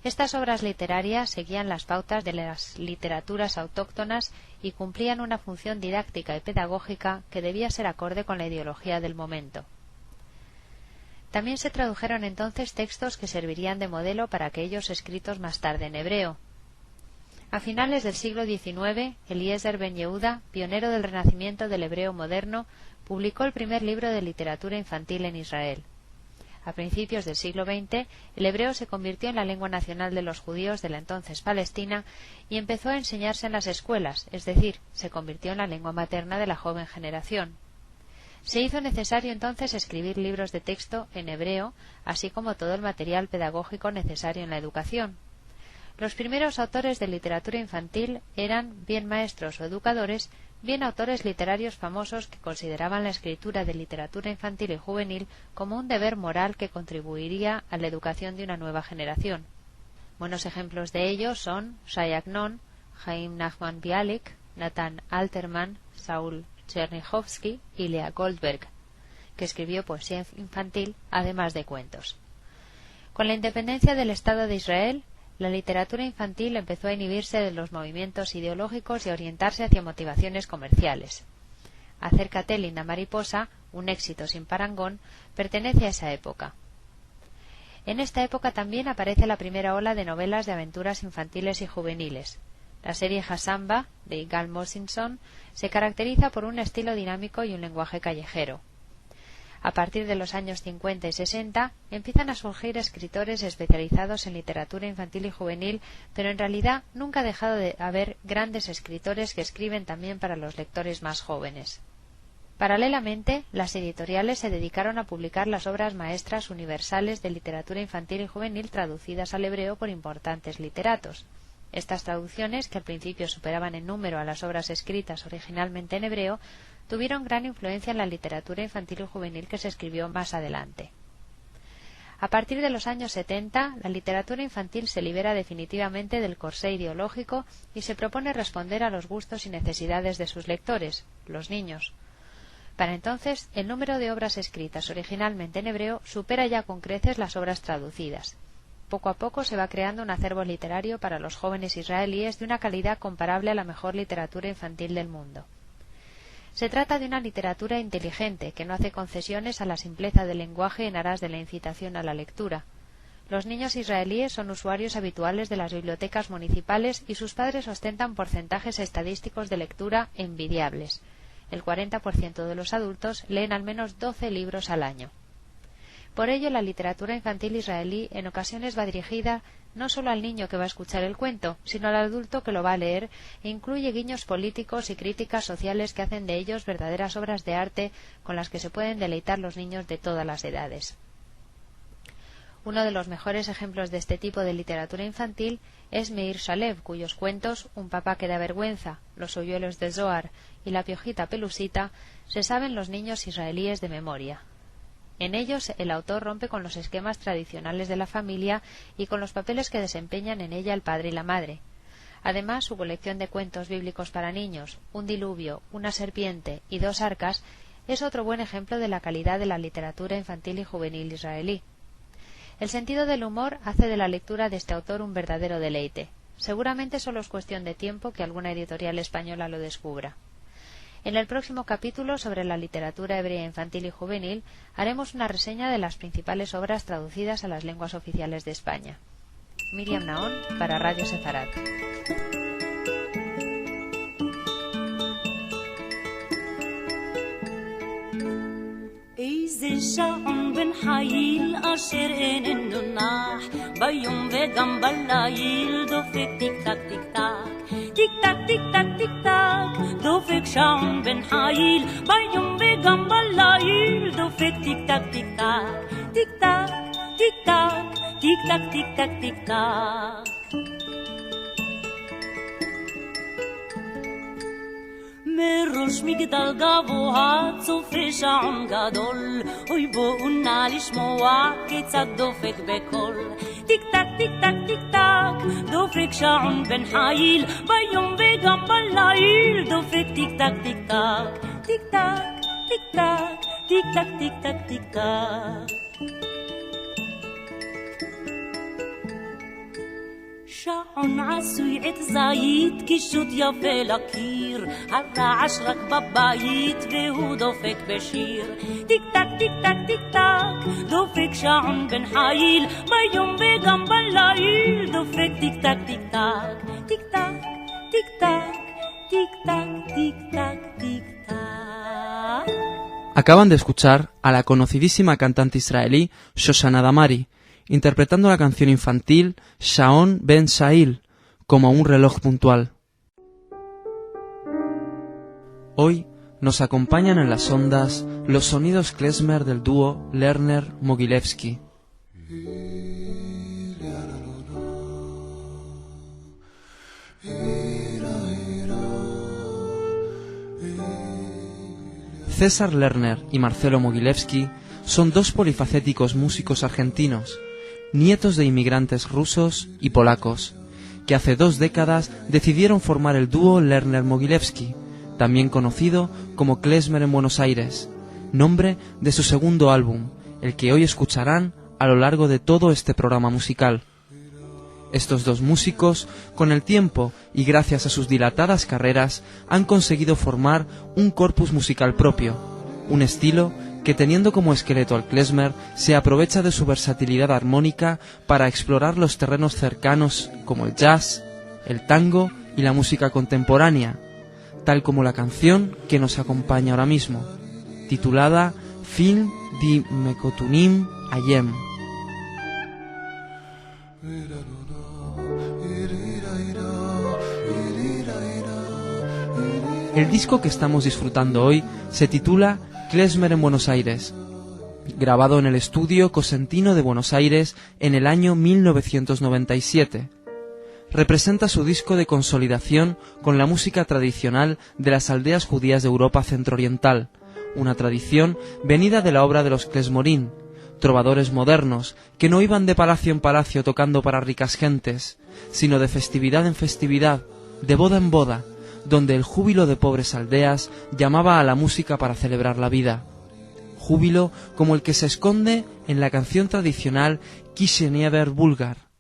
Estas obras literarias seguían las pautas de las literaturas autóctonas y cumplían una función didáctica y pedagógica que debía ser acorde con la ideología del momento. También se tradujeron entonces textos que servirían de modelo para aquellos escritos más tarde en hebreo. A finales del siglo XIX, Eliezer Ben Yehuda, pionero del renacimiento del hebreo moderno, publicó el primer libro de literatura infantil en Israel. A principios del siglo XX, el hebreo se convirtió en la lengua nacional de los judíos de la entonces Palestina y empezó a enseñarse en las escuelas, es decir, se convirtió en la lengua materna de la joven generación. Se hizo necesario entonces escribir libros de texto en hebreo, así como todo el material pedagógico necesario en la educación. Los primeros autores de literatura infantil eran bien maestros o educadores, bien autores literarios famosos que consideraban la escritura de literatura infantil y juvenil como un deber moral que contribuiría a la educación de una nueva generación. Buenos ejemplos de ello son Shai Agnon, Chaim Nachman Bialik, Nathan Alterman, Saul Chernichovsky y Lea Goldberg, que escribió poesía infantil además de cuentos. Con la independencia del Estado de Israel, la literatura infantil empezó a inhibirse de los movimientos ideológicos y a orientarse hacia motivaciones comerciales. Acércate, linda mariposa, un éxito sin parangón, pertenece a esa época. En esta época también aparece la primera ola de novelas de aventuras infantiles y juveniles. La serie Hassamba, de Igal Mosinson, se caracteriza por un estilo dinámico y un lenguaje callejero. A partir de los años 50 y 60 empiezan a surgir escritores especializados en literatura infantil y juvenil, pero en realidad nunca ha dejado de haber grandes escritores que escriben también para los lectores más jóvenes. Paralelamente, las editoriales se dedicaron a publicar las obras maestras universales de literatura infantil y juvenil traducidas al hebreo por importantes literatos. Estas traducciones, que al principio superaban en número a las obras escritas originalmente en hebreo, tuvieron gran influencia en la literatura infantil y juvenil que se escribió más adelante. A partir de los años 70, la literatura infantil se libera definitivamente del corsé ideológico y se propone responder a los gustos y necesidades de sus lectores, los niños. Para entonces, el número de obras escritas originalmente en hebreo supera ya con creces las obras traducidas. Poco a poco se va creando un acervo literario para los jóvenes israelíes de una calidad comparable a la mejor literatura infantil del mundo. Se trata de una literatura inteligente que no hace concesiones a la simpleza del lenguaje en aras de la incitación a la lectura. Los niños israelíes son usuarios habituales de las bibliotecas municipales y sus padres ostentan porcentajes estadísticos de lectura envidiables. El 40% de los adultos leen al menos 12 libros al año. Por ello, la literatura infantil israelí en ocasiones va dirigida no solo al niño que va a escuchar el cuento, sino al adulto que lo va a leer, e incluye guiños políticos y críticas sociales que hacen de ellos verdaderas obras de arte con las que se pueden deleitar los niños de todas las edades. Uno de los mejores ejemplos de este tipo de literatura infantil es Meir Shalev, cuyos cuentos Un papá que da vergüenza, Los hoyuelos de Zohar y La piojita pelusita se saben los niños israelíes de memoria. En ellos, el autor rompe con los esquemas tradicionales de la familia y con los papeles que desempeñan en ella el padre y la madre. Además, su colección de cuentos bíblicos para niños, Un diluvio, Una serpiente y Dos arcas, es otro buen ejemplo de la calidad de la literatura infantil y juvenil israelí. El sentido del humor hace de la lectura de este autor un verdadero deleite. Seguramente solo es cuestión de tiempo que alguna editorial española lo descubra. En el próximo capítulo sobre la literatura hebrea infantil y juvenil haremos una reseña de las principales obras traducidas a las lenguas oficiales de España. Miriam Naón para Radio Sefarad. זה שעון בן חיל אשר איננו נח ביום וגם בליל דופק טיק טק טיק טק טיק טק טיק טק טיק טק דופק שעון בן חיל ביום וגם בליל דופק טיק טק טיק טק טיק טק טיק טק טיק טק טיק טק טיק טק מראש מגדל גבוה צופה שעון גדול אוי בואו נא לשמוע כיצד דופק בקול טיק טק טיק טק טיק טק דופק שעון בן חיל ביום וגם בליל דופק טיק טק טיק טק טיק טק טיק טק טיק טק טיק טק טיק טק שעון עשוי עת זית קישוט יפה לקיר הרעש רק בבית והוא דופק בשיר טיק טק טיק טק טיק טק דופק שעון בן חיל ביום וגם בליל דופק טיק טק טיק טק טיק טק טיק טק טיק טק טיק טק טיק טק Acaban de escuchar a la conocidísima cantante israelí Shoshana Damari interpretando la canción infantil Shaon Ben Sha'il como un reloj puntual. Hoy nos acompañan en las ondas los sonidos klezmer del dúo Lerner-Mogilevsky. César Lerner y Marcelo Mogilevsky son dos polifacéticos músicos argentinos, nietos de inmigrantes rusos y polacos, que hace 2 décadas decidieron formar el dúo Lerner-Mogilevsky, también conocido como Klezmer en Buenos Aires, nombre de su segundo álbum, el que hoy escucharán a lo largo de todo este programa musical. Estos dos músicos, con el tiempo y gracias a sus dilatadas carreras, han conseguido formar un corpus musical propio, un estilo que teniendo como esqueleto al klezmer se aprovecha de su versatilidad armónica para explorar los terrenos cercanos como el jazz, el tango y la música contemporánea, tal como la canción que nos acompaña ahora mismo, titulada Film di Mekotunim Ayem. El disco que estamos disfrutando hoy se titula Klezmer en Buenos Aires, grabado en el estudio Cosentino de Buenos Aires en el año 1997. Representa su disco de consolidación con la música tradicional de las aldeas judías de Europa centrooriental, una tradición venida de la obra de los klezmorín, trovadores modernos que no iban de palacio en palacio tocando para ricas gentes, sino de festividad en festividad, de boda en boda, donde el júbilo de pobres aldeas llamaba a la música para celebrar la vida. Júbilo como el que se esconde en la canción tradicional Kisheniever Bulgar.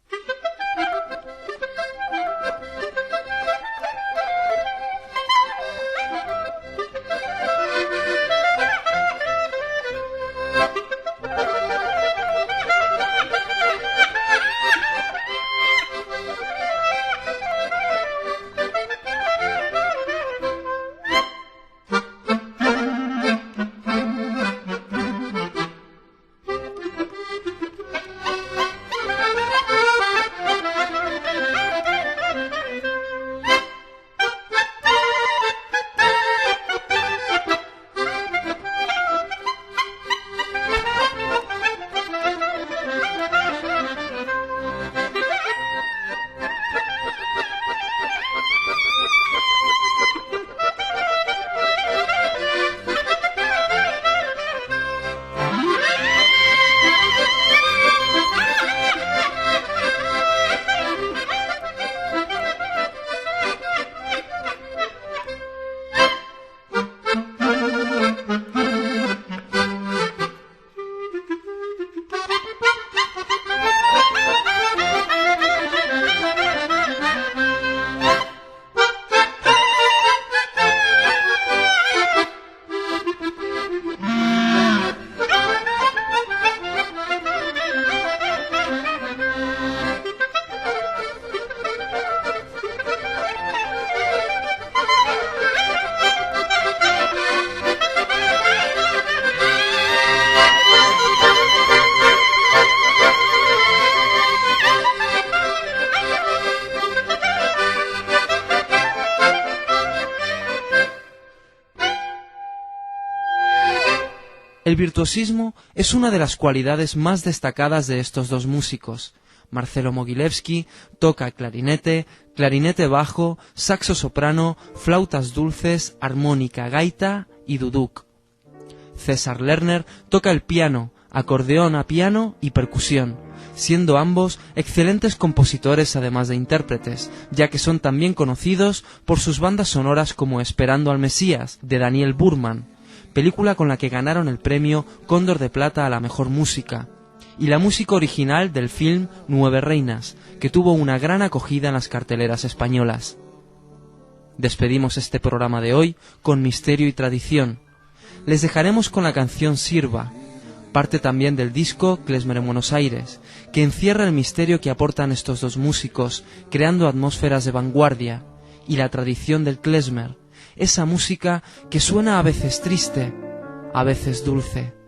El virtuosismo es una de las cualidades más destacadas de estos dos músicos. Marcelo Mogilevsky toca clarinete, clarinete bajo, saxo soprano, flautas dulces, armónica, gaita y duduk. César Lerner toca el piano, acordeón a piano y percusión, siendo ambos excelentes compositores además de intérpretes, ya que son también conocidos por sus bandas sonoras como Esperando al Mesías, de Daniel Burman, película con la que ganaron el premio Cóndor de Plata a la mejor música, y la música original del film Nueve Reinas, que tuvo una gran acogida en las carteleras españolas. Despedimos este programa de hoy con misterio y tradición. Les dejaremos con la canción Sirva, parte también del disco Klezmer en Buenos Aires, que encierra el misterio que aportan estos dos músicos, creando atmósferas de vanguardia, y la tradición del klezmer, esa música que suena a veces triste, a veces dulce.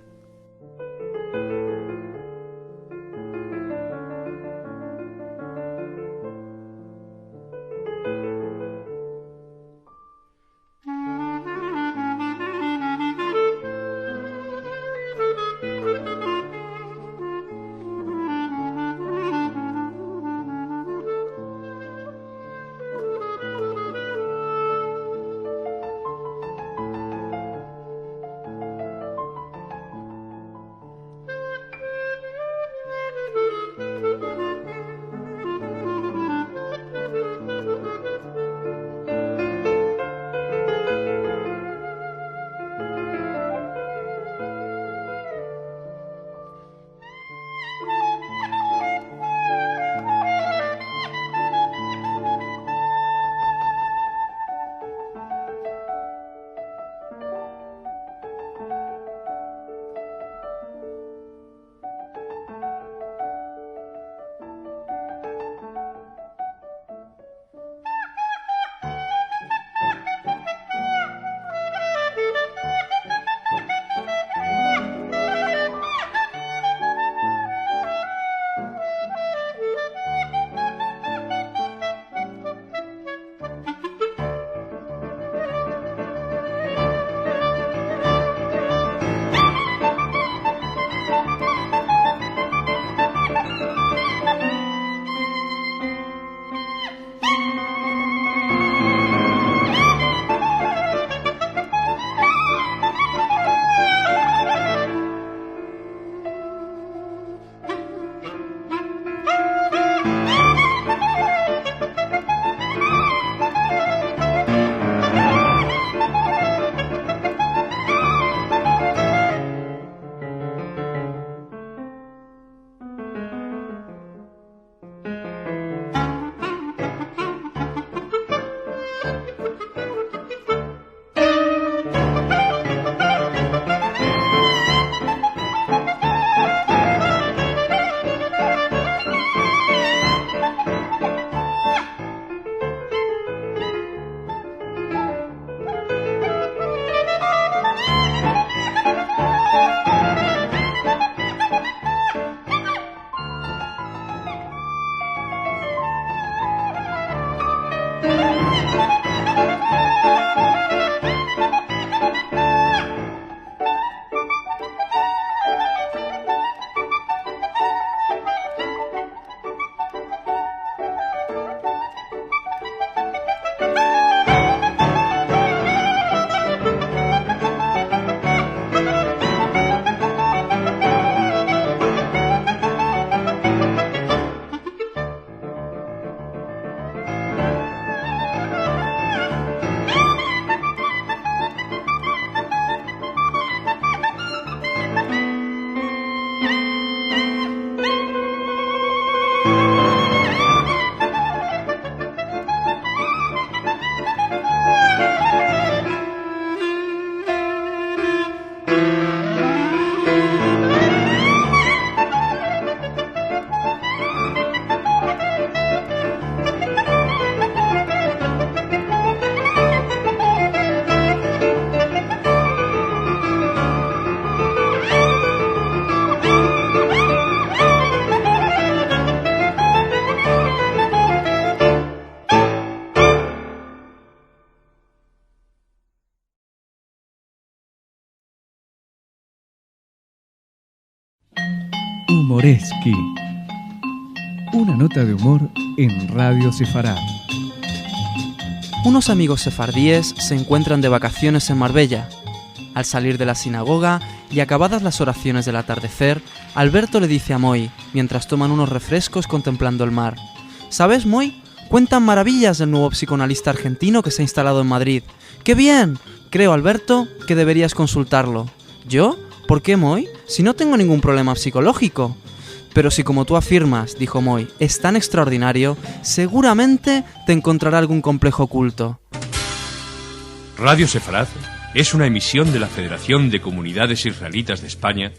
Humoreski. Una nota de humor en Radio Sefarad. Unos amigos sefardíes se encuentran de vacaciones en Marbella. Al salir de la sinagoga y acabadas las oraciones del atardecer, Alberto le dice a Moy, mientras toman unos refrescos contemplando el mar: ¿Sabes, Moy? Cuentan maravillas del nuevo psicoanalista argentino que se ha instalado en Madrid. ¡Qué bien! Creo, Alberto, que deberías consultarlo. ¿Yo? ¿Por qué, Moy? Si no tengo ningún problema psicológico. Pero si, como tú afirmas, dijo Moy, es tan extraordinario, seguramente te encontrará algún complejo oculto. Radio Sefarad es una emisión de la Federación de Comunidades Israelitas de España,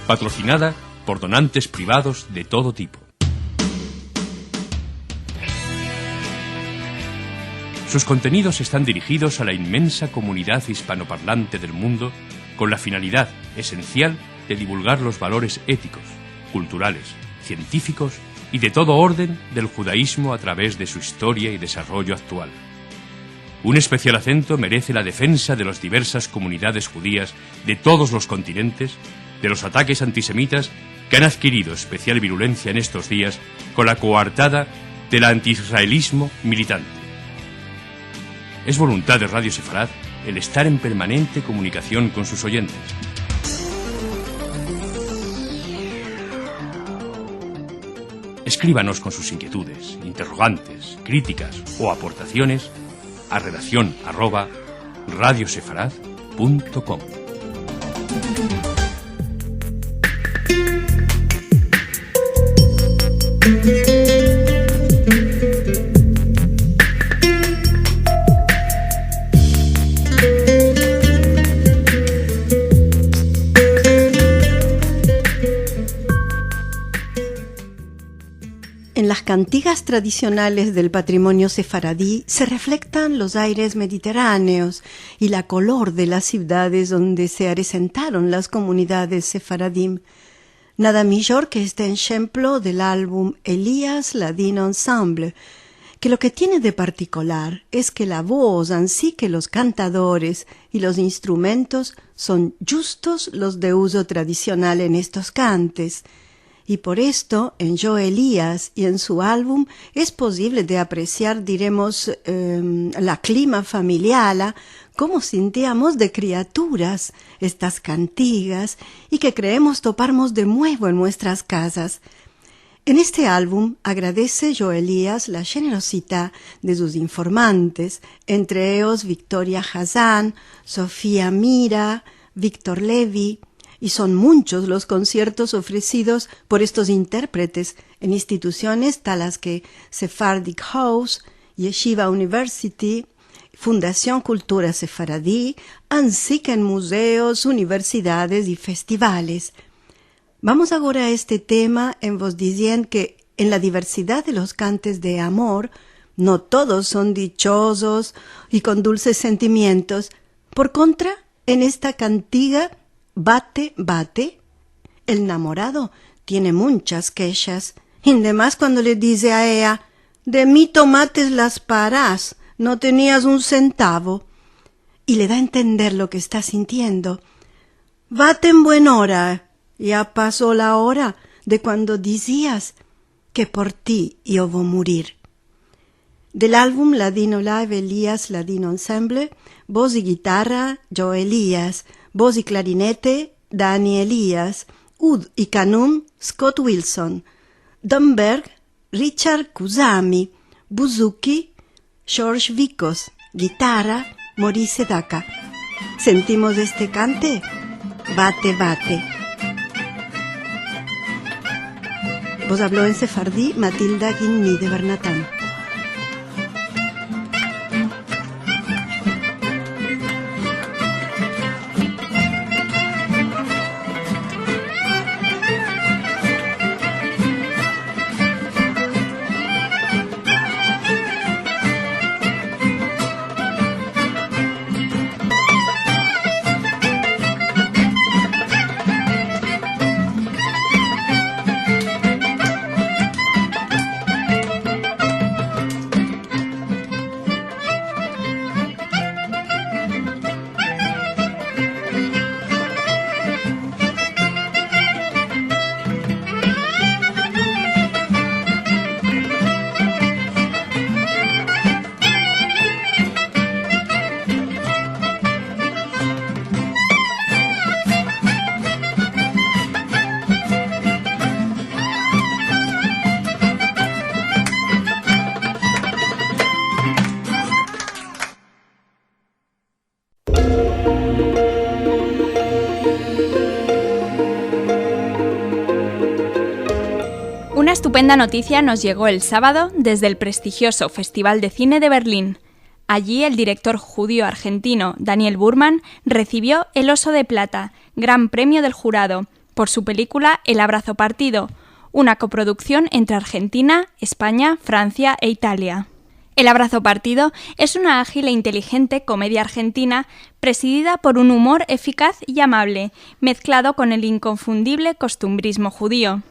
patrocinada por donantes privados de todo tipo. Sus contenidos están dirigidos a la inmensa comunidad hispanoparlante del mundo con la finalidad esencial de divulgar los valores éticos, culturales, científicos y de todo orden del judaísmo a través de su historia y desarrollo actual. Un especial acento merece la defensa de las diversas comunidades judías de todos los continentes de los ataques antisemitas que han adquirido especial virulencia en estos días con la coartada del antiisraelismo militante. Es voluntad de Radio Sefarad el estar en permanente comunicación con sus oyentes. Escríbanos con sus inquietudes, interrogantes, críticas o aportaciones a redacción@radiosefarad.com. En las cantigas tradicionales del patrimonio sefaradí se reflectan los aires mediterráneos y la color de las ciudades donde se asentaron las comunidades sefaradim. Nada mejor que este ejemplo del álbum Elías Ladino Ensemble, que lo que tiene de particular es que la voz, así que los cantadores y los instrumentos son justos los de uso tradicional en estos cantes. Y por esto, en Yo Elías y en su álbum, es posible de apreciar, diremos, la clima familiar, cómo sentíamos de criaturas estas cantigas y que creemos toparnos de nuevo en nuestras casas. En este álbum agradece Yo Elías la generosidad de sus informantes, entre ellos Victoria Hazán, Sofía Mira, Víctor Levi, y son muchos los conciertos ofrecidos por estos intérpretes en instituciones tales que Sephardic House, Yeshiva University, Fundación Cultura Sefaradí, así que en museos, universidades y festivales. Vamos ahora a este tema en vos diciendo que en la diversidad de los cantes de amor, no todos son dichosos y con dulces sentimientos. Por contra, en esta cantiga Bate, bate, el enamorado tiene muchas quejas, y además cuando le dice a ella: de mí tomates las parás, no tenías un centavo, y le da a entender lo que está sintiendo. Bate en buen hora, ya pasó la hora de cuando decías que por ti yo voy a morir. Del álbum Ladino Live Elías Ladino Ensemble, voz y guitarra Yo Elías, voz y clarinete, Dani Elías, ud y canum, Scott Wilson, Domberg, Richard Kusami, buzuki, George Vikos, guitarra, Maurice Daka. ¿Sentimos este cante? Bate, bate. Vos habló en sefardí Matilda Guinni de Bernatán. Una estupenda noticia nos llegó el sábado desde el prestigioso Festival de Cine de Berlín. Allí el director judío argentino Daniel Burman recibió el Oso de Plata, gran premio del jurado, por su película El abrazo partido, una coproducción entre Argentina, España, Francia e Italia. El abrazo partido es una ágil e inteligente comedia argentina presidida por un humor eficaz y amable, mezclado con el inconfundible costumbrismo judío.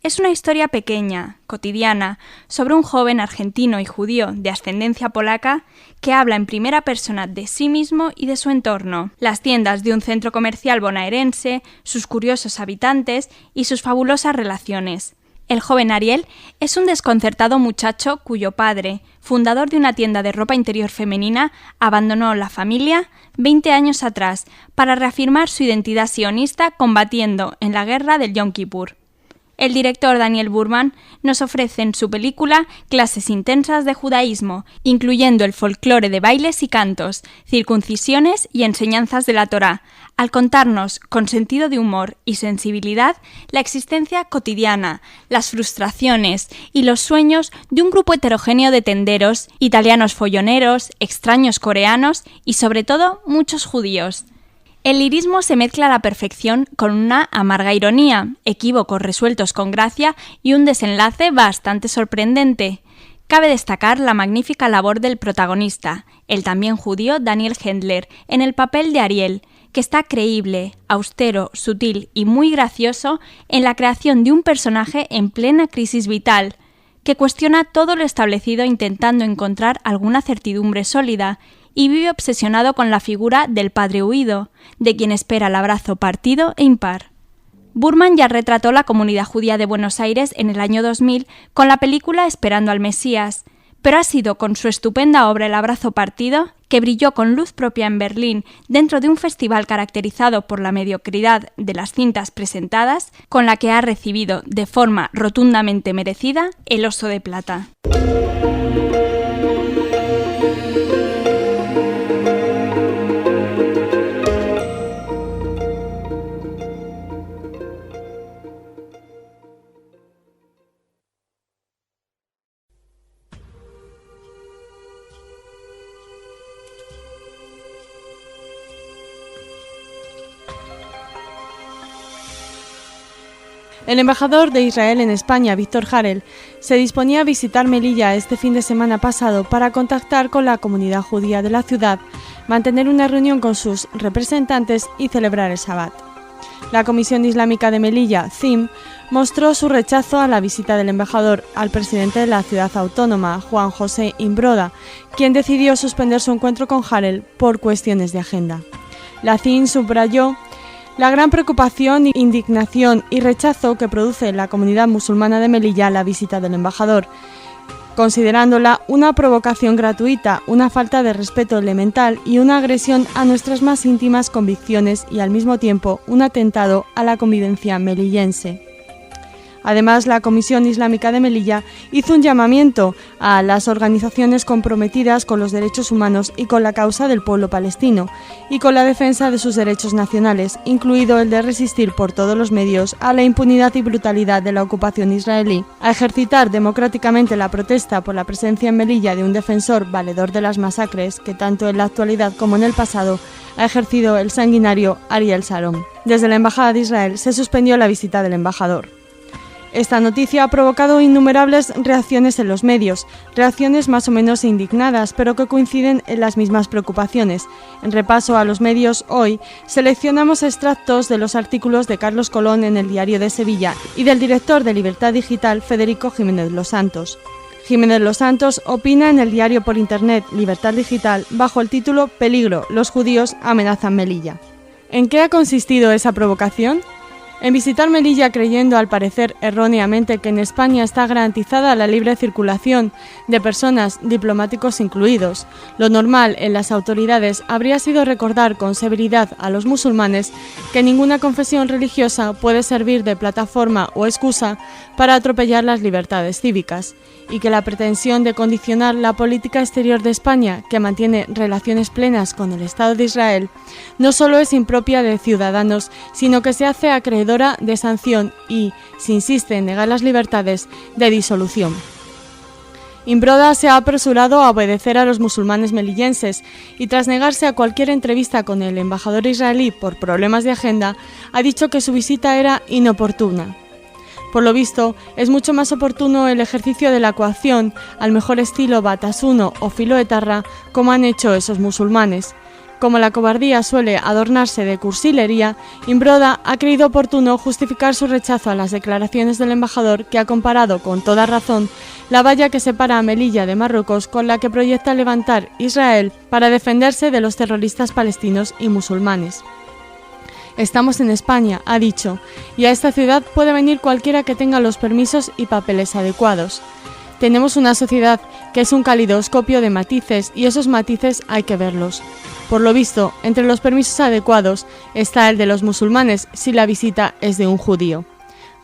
Es una historia pequeña, cotidiana, sobre un joven argentino y judío de ascendencia polaca que habla en primera persona de sí mismo y de su entorno, las tiendas de un centro comercial bonaerense, sus curiosos habitantes y sus fabulosas relaciones. El joven Ariel es un desconcertado muchacho cuyo padre, fundador de una tienda de ropa interior femenina, abandonó la familia 20 años atrás para reafirmar su identidad sionista combatiendo en la guerra del Yom Kippur. El director Daniel Burman nos ofrece en su película clases intensas de judaísmo, incluyendo el folclore de bailes y cantos, circuncisiones y enseñanzas de la Torá, al contarnos con sentido de humor y sensibilidad la existencia cotidiana, las frustraciones y los sueños de un grupo heterogéneo de tenderos, italianos folloneros, extraños coreanos y sobre todo muchos judíos. El lirismo se mezcla a la perfección con una amarga ironía, equívocos resueltos con gracia y un desenlace bastante sorprendente. Cabe destacar la magnífica labor del protagonista, el también judío Daniel Hendler, en el papel de Ariel, que está creíble, austero, sutil y muy gracioso en la creación de un personaje en plena crisis vital, que cuestiona todo lo establecido intentando encontrar alguna certidumbre sólida y vive obsesionado con la figura del padre huido, de quien espera el abrazo partido e impar. Burman ya retrató la comunidad judía de Buenos Aires en el año 2000 con la película Esperando al Mesías, pero ha sido con su estupenda obra El abrazo partido, que brilló con luz propia en Berlín dentro de un festival caracterizado por la mediocridad de las cintas presentadas, con la que ha recibido de forma rotundamente merecida el Oso de Plata. El embajador de Israel en España, Víctor Harel, se disponía a visitar Melilla este fin de semana pasado para contactar con la comunidad judía de la ciudad, mantener una reunión con sus representantes y celebrar el Shabbat. La Comisión Islámica de Melilla, CIM, mostró su rechazo a la visita del embajador al presidente de la ciudad autónoma, Juan José Imbroda, quien decidió suspender su encuentro con Harel por cuestiones de agenda. La CIM subrayó la gran preocupación, indignación y rechazo que produce en la comunidad musulmana de Melilla la visita del embajador, considerándola una provocación gratuita, una falta de respeto elemental y una agresión a nuestras más íntimas convicciones y al mismo tiempo un atentado a la convivencia melillense. Además, la Comisión Islámica de Melilla hizo un llamamiento a las organizaciones comprometidas con los derechos humanos y con la causa del pueblo palestino, y con la defensa de sus derechos nacionales, incluido el de resistir por todos los medios a la impunidad y brutalidad de la ocupación israelí, a ejercitar democráticamente la protesta por la presencia en Melilla de un defensor valedor de las masacres que tanto en la actualidad como en el pasado ha ejercido el sanguinario Ariel Sharon. Desde la Embajada de Israel se suspendió la visita del embajador. Esta noticia ha provocado innumerables reacciones en los medios, reacciones más o menos indignadas, pero que coinciden en las mismas preocupaciones. En repaso a los medios hoy, seleccionamos extractos de los artículos de Carlos Colón en el Diario de Sevilla y del director de Libertad Digital, Federico Jiménez Los Santos. Jiménez Los Santos opina en el diario por internet Libertad Digital bajo el título Peligro, los judíos amenazan Melilla. ¿En qué ha consistido esa provocación? En visitar Melilla creyendo, al parecer erróneamente, que en España está garantizada la libre circulación de personas, diplomáticos incluidos. Lo normal en las autoridades habría sido recordar con severidad a los musulmanes que ninguna confesión religiosa puede servir de plataforma o excusa para atropellar las libertades cívicas, y que la pretensión de condicionar la política exterior de España, que mantiene relaciones plenas con el Estado de Israel, no solo es impropia de ciudadanos, sino que se hace acreedor merecedora de sanción y, si insiste en negar las libertades, de disolución. Imbroda se ha apresurado a obedecer a los musulmanes melillenses y tras negarse a cualquier entrevista con el embajador israelí por problemas de agenda, ha dicho que su visita era inoportuna. Por lo visto, es mucho más oportuno el ejercicio de la coacción al mejor estilo Batasuno o Filoetarra, como han hecho esos musulmanes. Como la cobardía suele adornarse de cursilería, Imbroda ha creído oportuno justificar su rechazo a las declaraciones del embajador que ha comparado, con toda razón, la valla que separa a Melilla de Marruecos con la que proyecta levantar Israel para defenderse de los terroristas palestinos y musulmanes. Estamos en España, ha dicho, y a esta ciudad puede venir cualquiera que tenga los permisos y papeles adecuados. Tenemos una sociedad que es un calidoscopio de matices y esos matices hay que verlos. Por lo visto, entre los permisos adecuados está el de los musulmanes si la visita es de un judío.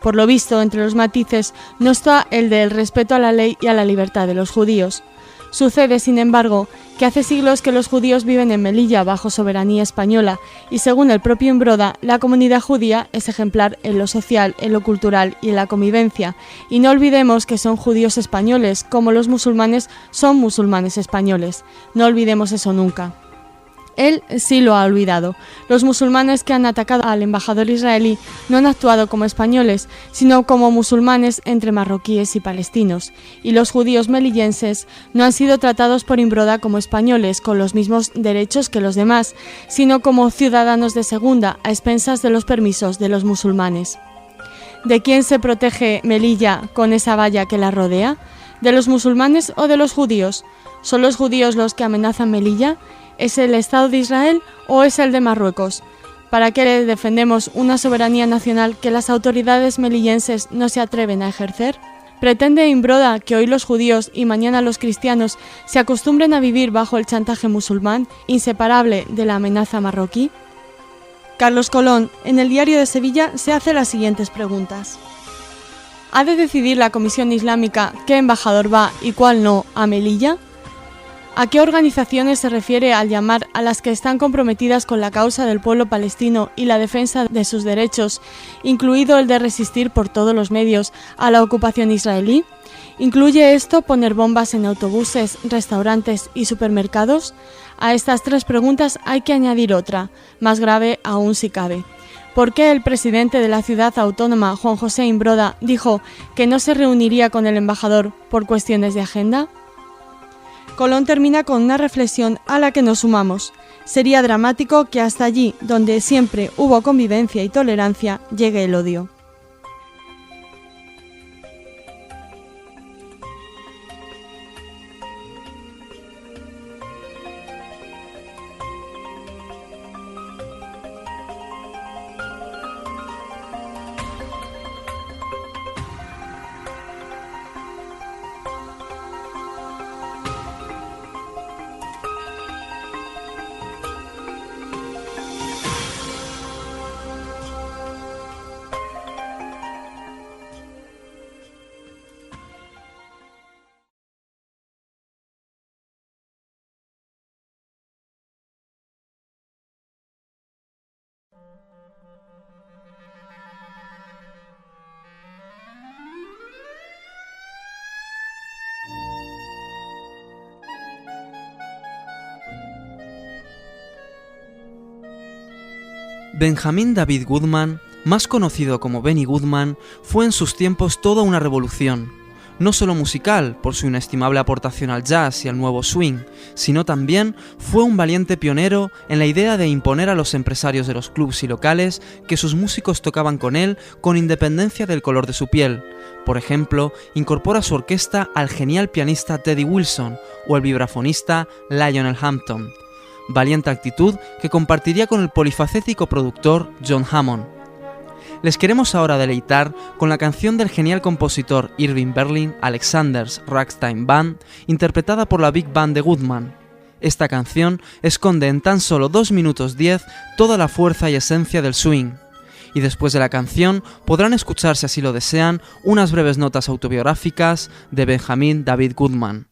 Por lo visto, entre los matices no está el del respeto a la ley y a la libertad de los judíos. Sucede, sin embargo, que hace siglos que los judíos viven en Melilla bajo soberanía española y, según el propio Imbroda, la comunidad judía es ejemplar en lo social, en lo cultural y en la convivencia. Y no olvidemos que son judíos españoles, como los musulmanes son musulmanes españoles. No olvidemos eso nunca. Él sí lo ha olvidado. Los musulmanes que han atacado al embajador israelí no han actuado como españoles, sino como musulmanes entre marroquíes y palestinos. Y los judíos melillenses no han sido tratados por Imbroda como españoles, con los mismos derechos que los demás, sino como ciudadanos de segunda, a expensas de los permisos de los musulmanes. ¿De quién se protege Melilla con esa valla que la rodea? ¿De los musulmanes o de los judíos? ¿Son los judíos los que amenazan Melilla? ¿Es el Estado de Israel o es el de Marruecos? ¿Para qué le defendemos una soberanía nacional que las autoridades melillenses no se atreven a ejercer? ¿Pretende Imbroda que hoy los judíos y mañana los cristianos se acostumbren a vivir bajo el chantaje musulmán, inseparable de la amenaza marroquí? Carlos Colón, en el Diario de Sevilla, se hace las siguientes preguntas. ¿Ha de decidir la Comisión Islámica qué embajador va y cuál no a Melilla? ¿A qué organizaciones se refiere al llamar a las que están comprometidas con la causa del pueblo palestino y la defensa de sus derechos, incluido el de resistir por todos los medios a la ocupación israelí? ¿Incluye esto poner bombas en autobuses, restaurantes y supermercados? A estas tres preguntas hay que añadir otra, más grave aún si cabe. ¿Por qué el presidente de la ciudad autónoma, Juan José Imbroda, dijo que no se reuniría con el embajador por cuestiones de agenda? Colón termina con una reflexión a la que nos sumamos. Sería dramático que hasta allí, donde siempre hubo convivencia y tolerancia, llegue el odio. Benjamin David Goodman, más conocido como Benny Goodman, fue en sus tiempos toda una revolución, no solo musical, por su inestimable aportación al jazz y al nuevo swing, sino también fue un valiente pionero en la idea de imponer a los empresarios de los clubs y locales que sus músicos tocaban con él con independencia del color de su piel. Por ejemplo, incorpora a su orquesta al genial pianista Teddy Wilson o el vibrafonista Lionel Hampton. Valiente actitud que compartiría con el polifacético productor John Hammond. Les queremos ahora deleitar con la canción del genial compositor Irving Berlin Alexander's Ragtime Band, interpretada por la Big Band de Goodman. Esta canción esconde en tan solo 2 minutos 10 toda la fuerza y esencia del swing. Y después de la canción podrán escuchar, si así lo desean, unas breves notas autobiográficas de Benjamin David Goodman.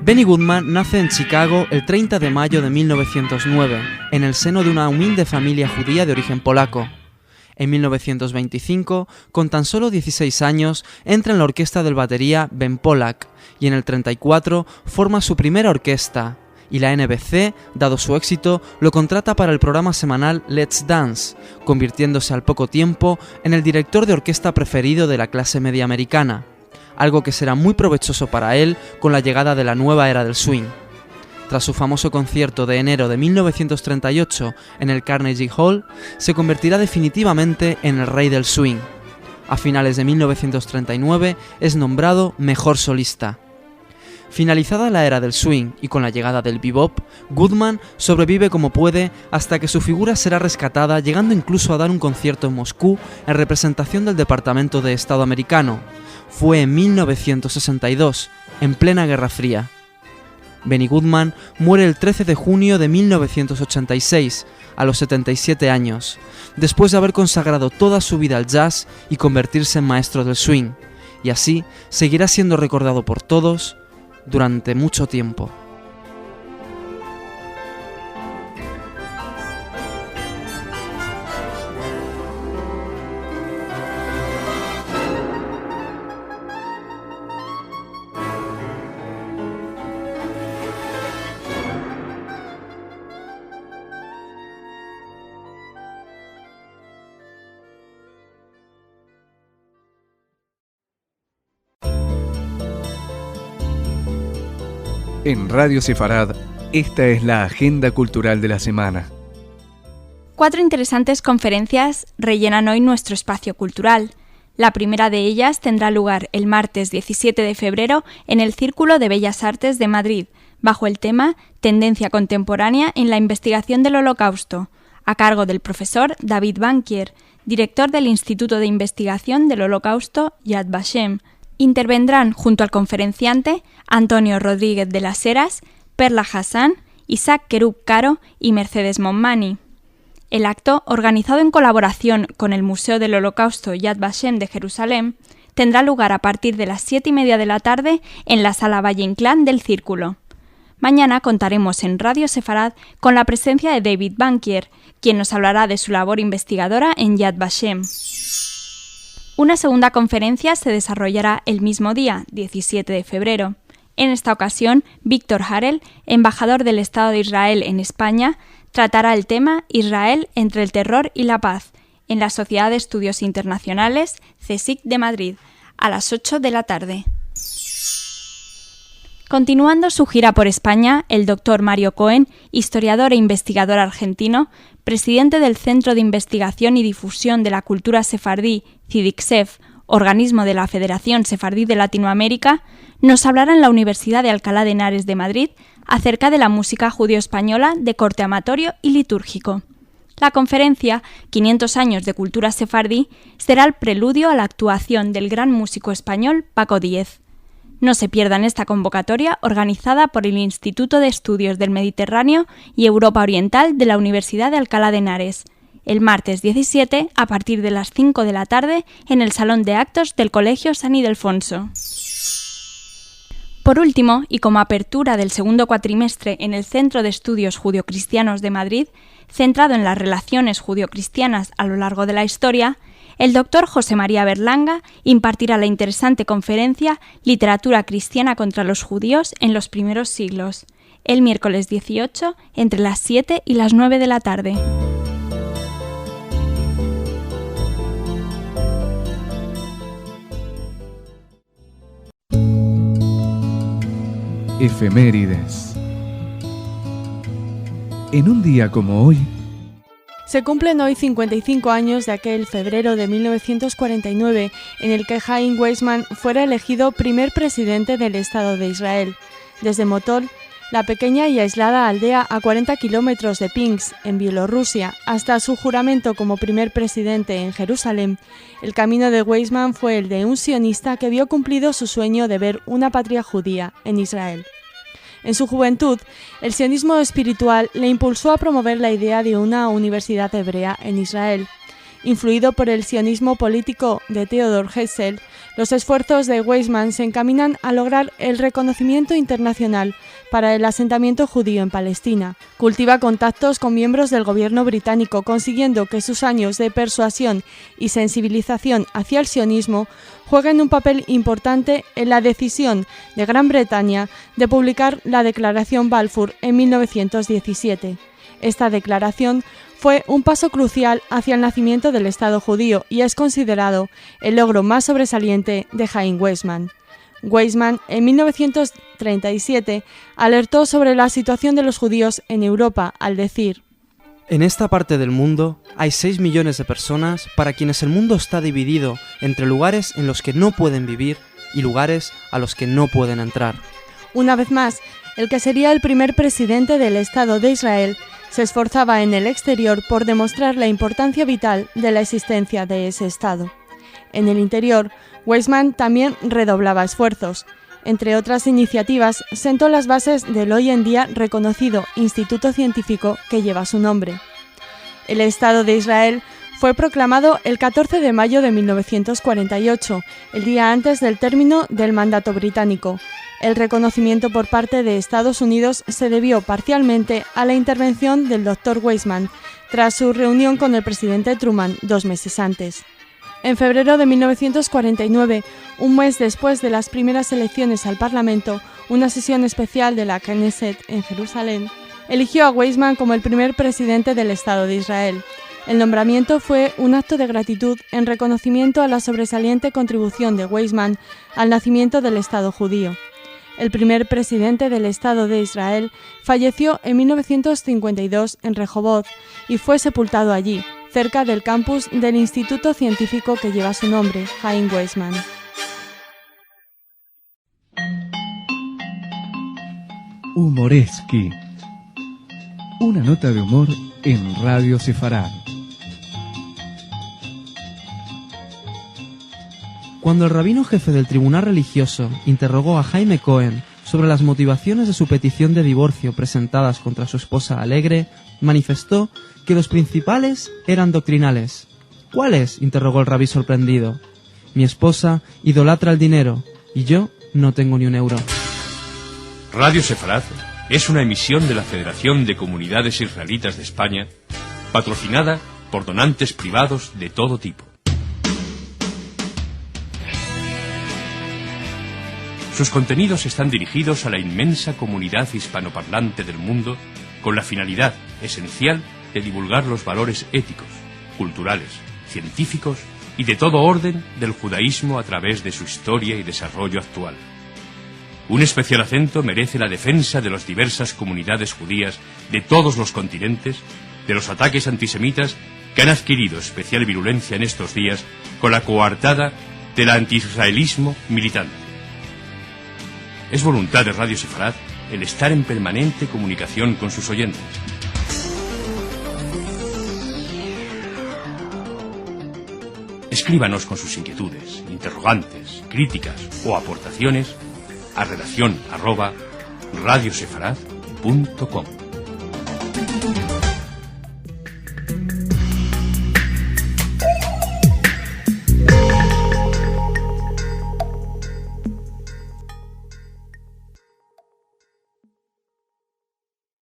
Benny Goodman nace en Chicago el 30 de mayo de 1909, en el seno de una humilde familia judía de origen polaco. En 1925, con tan solo 16 años, entra en la orquesta del batería Ben Pollack y en el 34 forma su primera orquesta, y la NBC, dado su éxito, lo contrata para el programa semanal Let's Dance, convirtiéndose al poco tiempo en el director de orquesta preferido de la clase media americana, algo que será muy provechoso para él con la llegada de la nueva era del swing. Tras su famoso concierto de enero de 1938 en el Carnegie Hall, se convertirá definitivamente en el rey del swing. A finales de 1939 es nombrado mejor solista. Finalizada la era del swing y con la llegada del bebop, Goodman sobrevive como puede hasta que su figura será rescatada, llegando incluso a dar un concierto en Moscú en representación del Departamento de Estado americano. Fue en 1962, en plena Guerra Fría. Benny Goodman muere el 13 de junio de 1986, a los 77 años, después de haber consagrado toda su vida al jazz y convertirse en maestro del swing, y así seguirá siendo recordado por todos durante mucho tiempo. En Radio Sefarad, esta es la agenda cultural de la semana. 4 interesantes conferencias rellenan hoy nuestro espacio cultural. La primera de ellas tendrá lugar el martes 17 de febrero en el Círculo de Bellas Artes de Madrid, bajo el tema Tendencia contemporánea en la investigación del Holocausto, a cargo del profesor David Bankier, director del Instituto de Investigación del Holocausto Yad Vashem. Intervendrán junto al conferenciante Antonio Rodríguez de las Heras, Perla Hassan, Isaac Kerub Caro y Mercedes Monmani. El acto, organizado en colaboración con el Museo del Holocausto Yad Vashem de Jerusalén, tendrá lugar a partir de las 7:30 de la tarde en la Sala Valle Inclán del Círculo. Mañana contaremos en Radio Sefarad con la presencia de David Bankier, quien nos hablará de su labor investigadora en Yad Vashem. Una segunda conferencia se desarrollará el mismo día, 17 de febrero. En esta ocasión, Víctor Harel, embajador del Estado de Israel en España, tratará el tema Israel entre el terror y la paz en la Sociedad de Estudios Internacionales CSIC de Madrid, a las 8 de la tarde. Continuando su gira por España, el doctor Mario Cohen, historiador e investigador argentino, presidente del Centro de Investigación y Difusión de la Cultura Sefardí, CIDICSEF, organismo de la Federación Sefardí de Latinoamérica, nos hablará en la Universidad de Alcalá de Henares de Madrid acerca de la música judío-española de corte amatorio y litúrgico. La conferencia 500 años de cultura sefardí será el preludio a la actuación del gran músico español Paco Díez. No se pierdan esta convocatoria organizada por el Instituto de Estudios del Mediterráneo y Europa Oriental de la Universidad de Alcalá de Henares, el martes 17 a partir de las 5 de la tarde en el Salón de Actos del Colegio San Ildefonso. Por último, y como apertura del segundo cuatrimestre en el Centro de Estudios Judio-Cristianos de Madrid, centrado en las relaciones judio-cristianas a lo largo de la historia, el doctor José María Berlanga impartirá la interesante conferencia Literatura cristiana contra los judíos en los primeros siglos, el miércoles 18 entre las 7 y las 9 de la tarde. Efemérides. En un día como hoy, se cumplen hoy 55 años de aquel febrero de 1949 en el que Chaim Weizmann fuera elegido primer presidente del Estado de Israel. Desde Motol, la pequeña y aislada aldea a 40 kilómetros de Pinsk, en Bielorrusia, hasta su juramento como primer presidente en Jerusalén, el camino de Weizmann fue el de un sionista que vio cumplido su sueño de ver una patria judía en Israel. En su juventud, el sionismo espiritual le impulsó a promover la idea de una universidad hebrea en Israel. influido por el sionismo político de Theodor Herzl, los esfuerzos de Weizmann se encaminan a lograr el reconocimiento internacional para el asentamiento judío en Palestina. Cultiva contactos con miembros del gobierno británico, consiguiendo que sus años de persuasión y sensibilización hacia el sionismo jueguen un papel importante en la decisión de Gran Bretaña de publicar la Declaración Balfour en 1917. Esta declaración fue un paso crucial hacia el nacimiento del Estado judío y es considerado el logro más sobresaliente de Chaim Weizmann. Weizmann, en 1937, alertó sobre la situación de los judíos en Europa al decir: en esta parte del mundo hay 6 millones de personas para quienes el mundo está dividido entre lugares en los que no pueden vivir y lugares a los que no pueden entrar. Una vez más, el que sería el primer presidente del Estado de Israel se esforzaba en el exterior por demostrar la importancia vital de la existencia de ese Estado. En el interior, Weizmann también redoblaba esfuerzos. Entre otras iniciativas, sentó las bases del hoy en día reconocido instituto científico que lleva su nombre. El Estado de Israel fue proclamado el 14 de mayo de 1948, el día antes del término del mandato británico. El reconocimiento por parte de Estados Unidos se debió parcialmente a la intervención del Dr. Weizmann, tras su reunión con el presidente Truman 2 meses antes. En febrero de 1949, un mes después de las primeras elecciones al Parlamento, una sesión especial de la Knesset en Jerusalén eligió a Weizmann como el primer presidente del Estado de Israel. El nombramiento fue un acto de gratitud en reconocimiento a la sobresaliente contribución de Weizmann al nacimiento del Estado judío. El primer presidente del Estado de Israel falleció en 1952 en Rehovot y fue sepultado allí, cerca del campus del instituto científico que lleva su nombre, Chaim Weizmann. Humoreski. Una nota de humor en Radio Sefarad. Cuando el rabino jefe del tribunal religioso interrogó a Jaime Cohen sobre las motivaciones de su petición de divorcio presentadas contra su esposa Alegre, manifestó que los principales eran doctrinales. ¿Cuáles?, interrogó el rabí sorprendido. Mi esposa idolatra el dinero y yo no tengo ni un euro. Radio Sefarad es una emisión de la Federación de Comunidades Israelitas de España, patrocinada por donantes privados de todo tipo. Sus contenidos están dirigidos a la inmensa comunidad hispanoparlante del mundo con la finalidad esencial de divulgar los valores éticos, culturales, científicos y de todo orden del judaísmo a través de su historia y desarrollo actual. Un especial acento merece la defensa de las diversas comunidades judías de todos los continentes de los ataques antisemitas que han adquirido especial virulencia en estos días con la coartada del antiisraelismo militante. Es voluntad de Radio Sefarad el estar en permanente comunicación con sus oyentes. Escríbanos con sus inquietudes, interrogantes, críticas o aportaciones a redacción@radiosefarad.com.